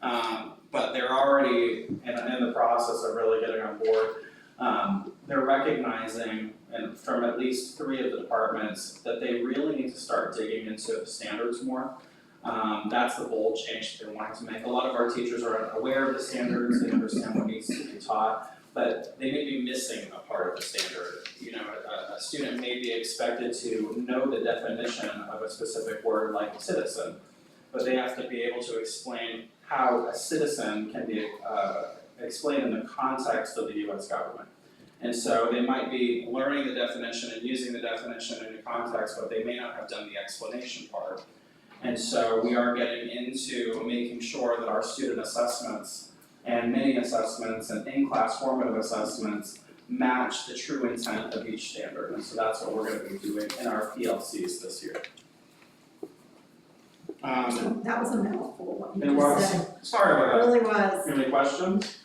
But they're already in the process of really getting on board. They're recognizing, and from at least 3 of the departments, that they really need to start digging into the standards more. That's the bold change they're wanting to make. A lot of our teachers are aware of the standards, they understand what needs to be taught, but they may be missing a part of the standard. You know, a student may be expected to know the definition of a specific word like citizen, but they have to be able to explain how a citizen can be explained in the context of the US government. And so they might be learning the definition and using the definition in a context, but they may not have done the explanation part. And so we are getting into making sure that our student assessments and mini assessments and in-class formative assessments match the true intent of each standard. And so that's what we're gonna be doing in our PLCs this year. That was a mouthful, what It you was. just said. Sorry It about that. really was. Any questions?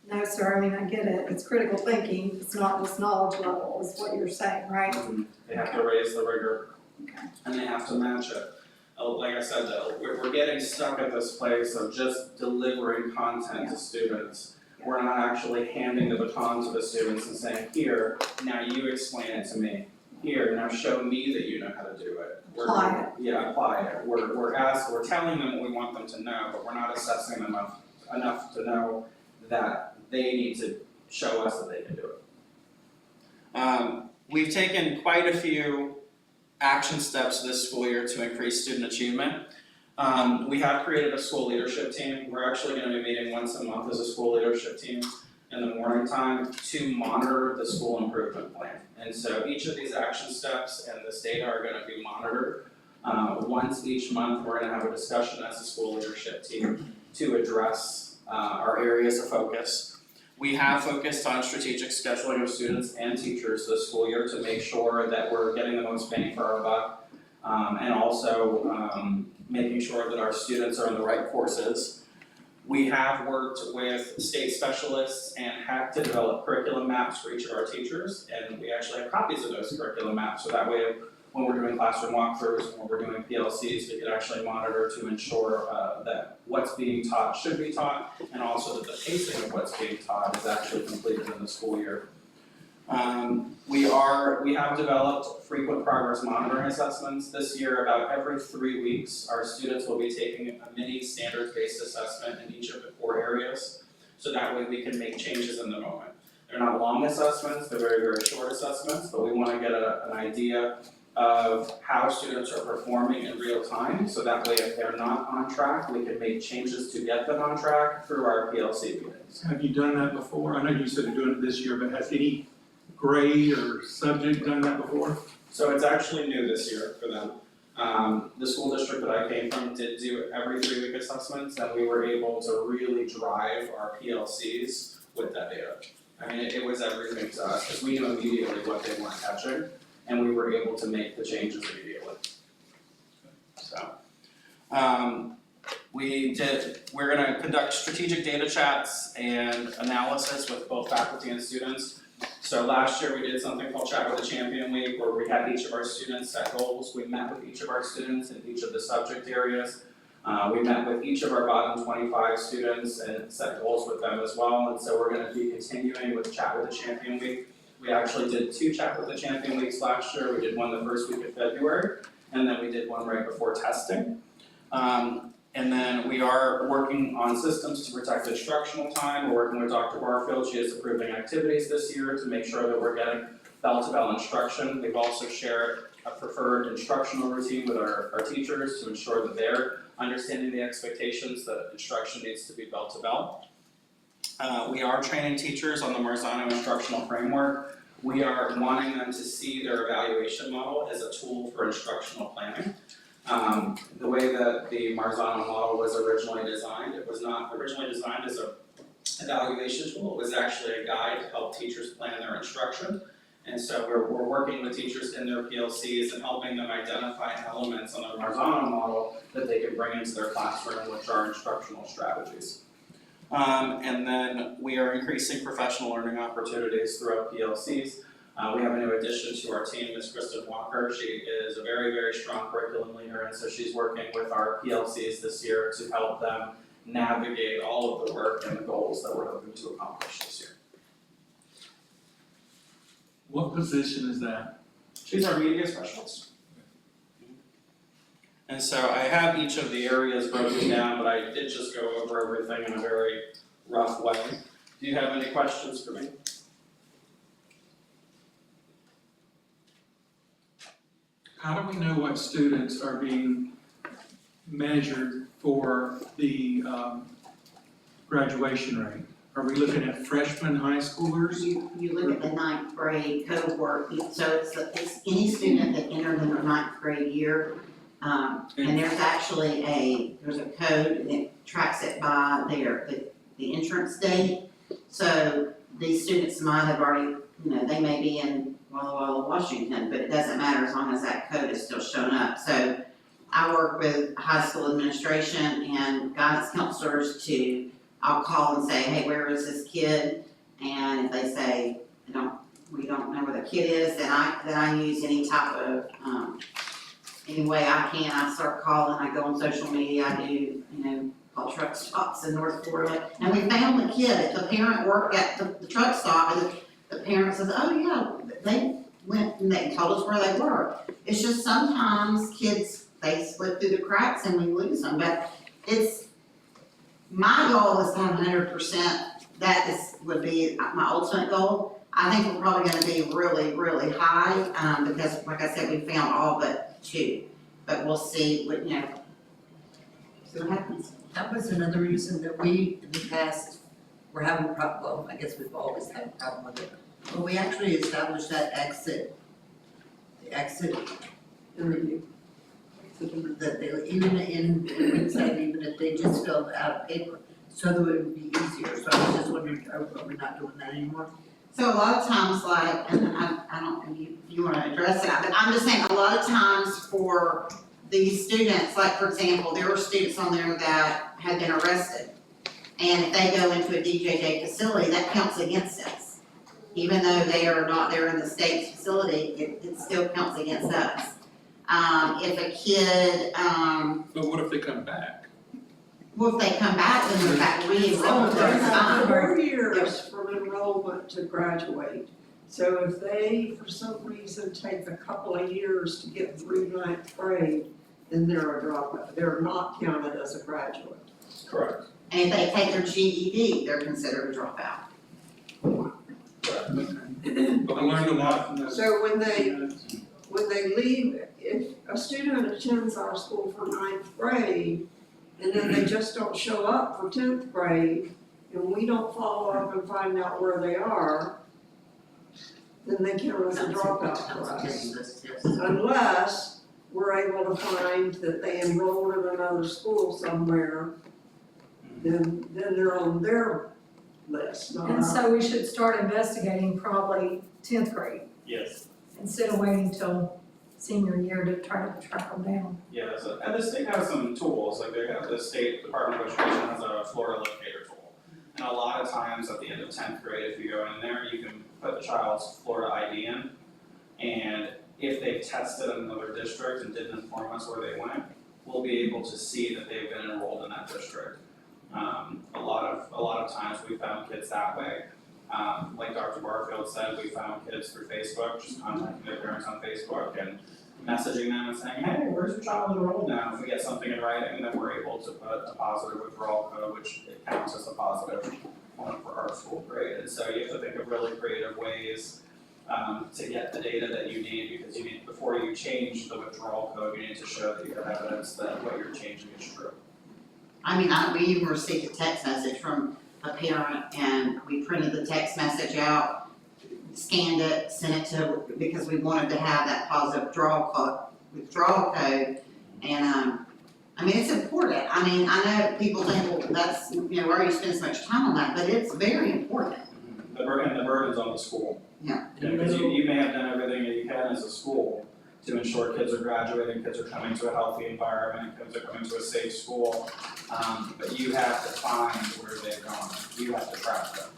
No, sir, I mean, I get it. It's critical thinking. It's not just knowledge level, is what you're saying, right? They have to raise the rigor. Okay. And they have to match it. Like I said, we're getting stuck at this place of just delivering content to students. We're not actually handing the baton to the students and saying, here, now you explain it to me. Here, now show me that you know how to do it. Apply it. Yeah, apply it. We're telling them what we want them to know, but we're not assessing them enough to know that they need to show us that they can do it. We've taken quite a few action steps this school year to increase student achievement. We have created a school leadership team. We're actually going to be meeting once a month as a school leadership team in the morning time to monitor the school improvement plan. And so each of these action steps and this data are going to be monitored. Once each month, we're going to have a discussion as a school leadership team to address our areas of focus. We have focused on strategic scheduling of students and teachers this school year to make sure that we're getting the most bang for our buck, and also making sure that our students are in the right courses. We have worked with state specialists and HEC to develop curriculum maps for each of our teachers, and we actually have copies of those curriculum maps, so that way when we're doing classroom walkthroughs, when we're doing PLCs, we can actually monitor to ensure that what's being taught should be taught, and also that the pacing of what's being taught is actually completed in the school year. We have developed frequent progress monitoring assessments. This year, about every 3 weeks, our students will be taking a mini standards-based assessment in each of the core areas, so that way we can make changes in the moment. They're not long assessments, they're very, very short assessments, but we want to get an idea of how students are performing in real time, so that way if they're not on track, we can make changes to get them on track through our PLC meetings. Have you done that before? I know you said you're doing it this year, but has any grade or subject done that before? So it's actually new this year for them. The school district that I came from did do every 3-week assessments, and we were able to really drive our PLCs with that data. I mean, it was everything to us, because we knew immediately what they weren't catching, and we were able to make the changes immediately. So, we're gonna conduct strategic data chats and analysis with both faculty and students. So last year we did something called Chat with a Champion Week, where we had each of our students set goals. We met with each of our students in each of the subject areas. We met with each of our bottom 25 students and set goals with them as well, and so we're gonna be continuing with Chat with the Champion Week. We actually did 2 Chat with the Champion Weeks last year. We did one the first week of February, and then we did one right before testing. And then we are working on systems to protect instructional time. We're working with Dr. Barfield. She is approving activities this year to make sure that we're getting bell-to-bell instruction. We've also shared a preferred instructional routine with our teachers to ensure that they're understanding the expectations that instruction needs to be bell-to-bell. We are training teachers on the Marzano instructional framework. We are wanting them to see their evaluation model as a tool for instructional planning. The way that the Marzano model was originally designed, it was not originally designed as an evaluation tool, it was actually a guide to help teachers plan their instruction. And so we're working with teachers in their PLCs and helping them identify elements on the Marzano model that they can bring into their classroom, which are instructional strategies. And then we are increasing professional learning opportunities throughout PLCs. We have a new addition to our team, Ms. Kristen Walker. She is a very, very strong curriculum leader, and so she's working with our PLCs this year to help them navigate all of the work and the goals that we're hoping to accomplish this year. What position is that? She's our media specialist. And so I have each of the areas broken down, but I did just go over everything in a very rough way. Do you have any questions for me? How do we know what students are being measured for the graduation rate? Are we looking at freshman high schoolers? You look at the 9th grade cohort, so it's any student that entered in their 9th grade year. And there's actually there's a code that tracks it by the entrance date. So these students might have already, they may be in Walla Walla, Washington, but it doesn't matter as long as that code is still showing up. So I work with high school administration and guidance counselors I'll call and say, hey, where is this kid? And if they say, we don't know where the kid is, then I use any type of, any way I can. I start calling, I go on social media, I do, call truck stops in North Florida. And we found the kid, if the parent worked at the truck stop, and the parent says, oh yeah, they went and they told us where they were. It's just sometimes kids, they slip through the cracks and we lose them, but my goal is to have 100%. That would be my ultimate goal. I think we're probably gonna be really, really high, because like I said, we found all but 2. But we'll see what happens. That was another reason that we, in the past, were having a problem, well, I guess we've always had a problem with it. But we actually established that the exit interview. So that they, even if they just filled out a paper, so that it would be easier. So I was just wondering, are we not doing that anymore? So a lot of times, like, and I don't know if you wanna address that, but I'm just saying, a lot of times for these students, like for example, there were students on there that had been arrested. And if they go into a DJJ facility, that counts against us. Even though they are not there in the state's facility, it still counts against us. If a kid, But what if they come back? well, if they come back, then they're back re-enrolled, they're fine. 4 years from enrollment to graduate. So if they, for some reason, take a couple of years to get through 9th grade, then they're a dropout. They're not counted as a graduate. Correct. And if they take their GED, they're considered a dropout. But we learned a lot from this. So when they leave, if a student attends our school for 9th grade, and then they just don't show up for 10th grade, and we don't follow up and find out where they are, then they count as a dropout for us. Unless we're able to find that they enrolled in another school somewhere, then they're on their list, not And ours. so we should start investigating probably 10th grade, Yes. instead of waiting till senior year to try to track them down. Yeah, so, and the state has some tools, like the state Department of Education has a Florida locator tool. And a lot of times at the end of 10th grade, if you go in there, you can put the child's Florida ID in. And if they tested in another district and didn't inform us where they went, will be able to see that they've been enrolled in that district. A lot of times we found kids that way. Like Dr. Barfield said, we found kids through Facebook, just contacting their parents on Facebook and messaging them and saying, hey, where's your child enrolled now? If we get something in writing, then we're able to put a positive withdrawal code, which it counts as a positive one for our school grade. And so you have to think of really creative ways to get the data that you need, because you need, before you change the withdrawal code, you need to show that you have evidence that what you're changing is true. I mean, we even received a text message from a parent and we printed the text message out, scanned it, sent it to, because we wanted to have that positive withdrawal code. And, I mean, it's important. I mean, I know people think, well, that's, you know, why are you spending so much time on that? But it's very important. The burden's on the school. Yeah. Because you may have done everything that you can as a school to ensure kids are graduating, kids are coming to a healthy environment, kids are coming to a safe school. But you have to find where they've gone, you have to track them.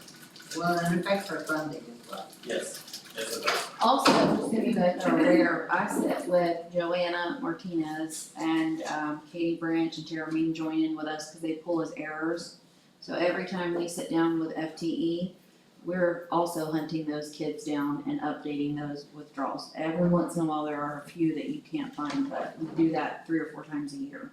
Well, and it affects our funding as well. Yes, yes it does. Also, just so you guys are aware, I sit with Joanna Martinez and Katie Branch and Tara Mean join in with us because they pull as errors. So every time we sit down with FTE, we're also hunting those kids down and updating those withdrawals. Every once in a while, there are a few that you can't find, but we do that 3 or 4 times a year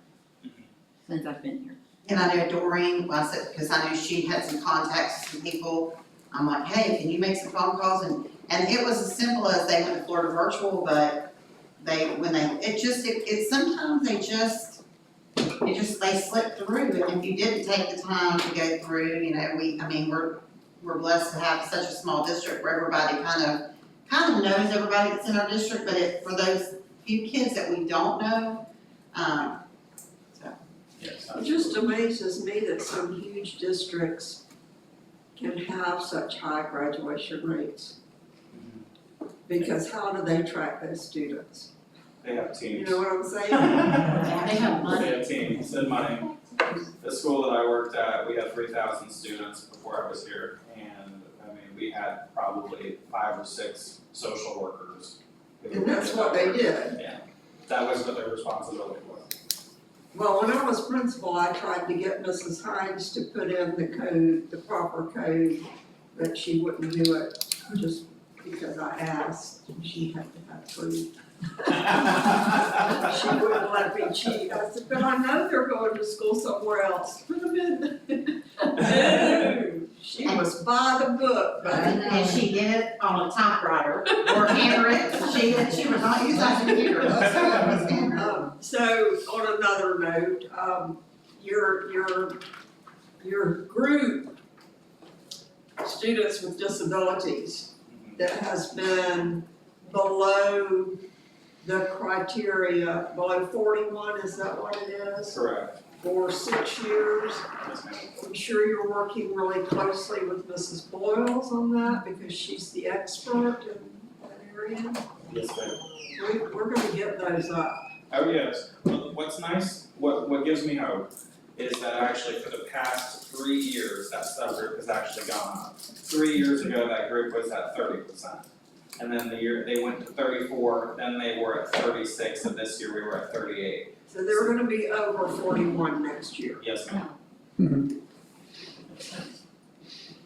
since I've been here. And I know Doreen, well, I said, because I know she had some contacts with some people, I'm like, hey, can you make some phone calls? And it was as simple as they went to Florida Virtual, but sometimes they slip through, and if you didn't take the time to go through, you know, we're blessed to have such a small district where everybody kind of knows everybody that's in our district, but for those few kids that we don't know, Yes, It just amazes me that some huge districts can have such high graduation rates. Because how do they track those students? they have teams. You know what I'm saying? They have money. They have teams and money. The school that I worked at, we had 3,000 students before I was here, and I mean, we had probably 5 or 6 social workers. And that's what they did. Yeah, that was what their responsibility was. Well, when I was principal, I tried to get Mrs. Hines to put in the code, the proper code, but she wouldn't do it just because I asked. She had to have proof. She wouldn't let me cheat. I said, but I know they're going to school somewhere else. Put them in. No, she was by the book, but and she did it on a typewriter or handwritten. She was not using a computer. So on another note, your group, students with disabilities, that has been below the criteria, below 41, is that what it is? Correct. For 6 years. Yes, ma'am. I'm sure you're working really closely with Mrs. Boyles on that because she's the expert in that area. Yes, ma'am. We're gonna get those up. Oh, yes. Well, what's nice, what gives me hope is that actually for the past 3 years, that subgroup has actually gone up. 3 years ago, that group was at 30%. And then the year, they went to 34, then they were at 36, and this year we were at 38. So they're gonna be over 41 next year. Yes, ma'am.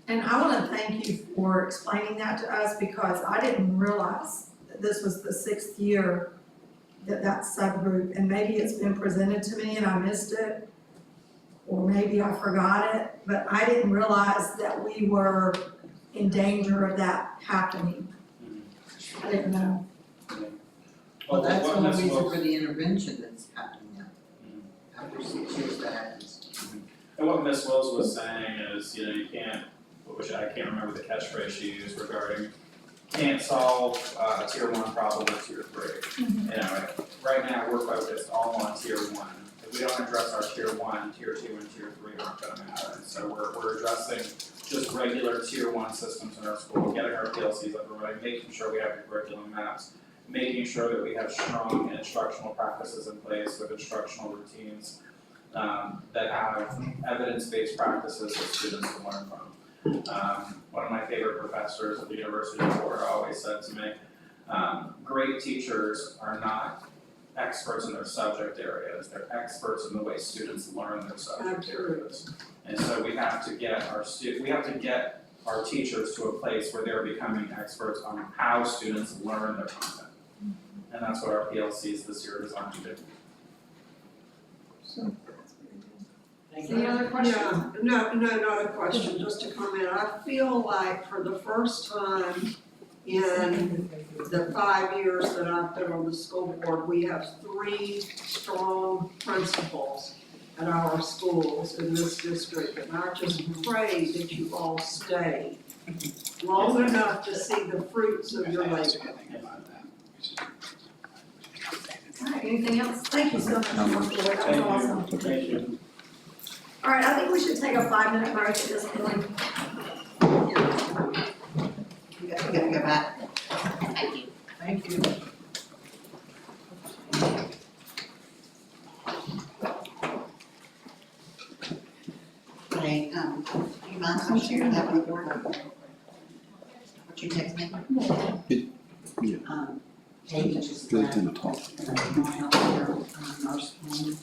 And I wanna thank you for explaining that to us because I didn't realize that this was the 6th year that subgroup, and maybe it's been presented to me and I missed it, or maybe I forgot it, but I didn't realize that we were in danger of that happening. I didn't know. Well, that's what one Ms. reason Wilkes- for the intervention that's happening now. After 6 years that happens. And what Ms. Wills was saying is, you know, you can't, which I can't remember the catchphrase she used regarding, can't solve a tier 1 problem with tier 3. You know, right now, we're focused all on tier 1. If we don't address our tier 1, tier 2, and tier 3 aren't gonna matter. And so we're addressing just regular tier 1 systems in our school, getting our PLCs up and running, making sure we have the curriculum maps, making sure that we have strong instructional practices in place with instructional routines that have evidence-based practices that students can learn from. One of my favorite professors at the University of Florida always said to me, great teachers are not experts in their subject areas, they're experts in the way students learn their subject areas. And so we have to get our teachers to a place where they're becoming experts on how students learn their content. And that's what our PLCs this year are designed to do. Any other questions? Yeah, no, not a question, just a comment. I feel like for the first time in the 5 years that I've been on the school board, we have 3 strong principals at our schools in this district. And I just pray that you all stay long enough to see the fruits of your labor. All right, anything else? Thank you so much, Dr. Boyd, that was awesome. Thank you. All right, I think we should take a 5-minute break at this point. You gotta go back. Thank you. Thank you. Okay, do you mind if I share that with the board? What you text me? Yeah. Katie just Good left. thing to talk. Nurse home.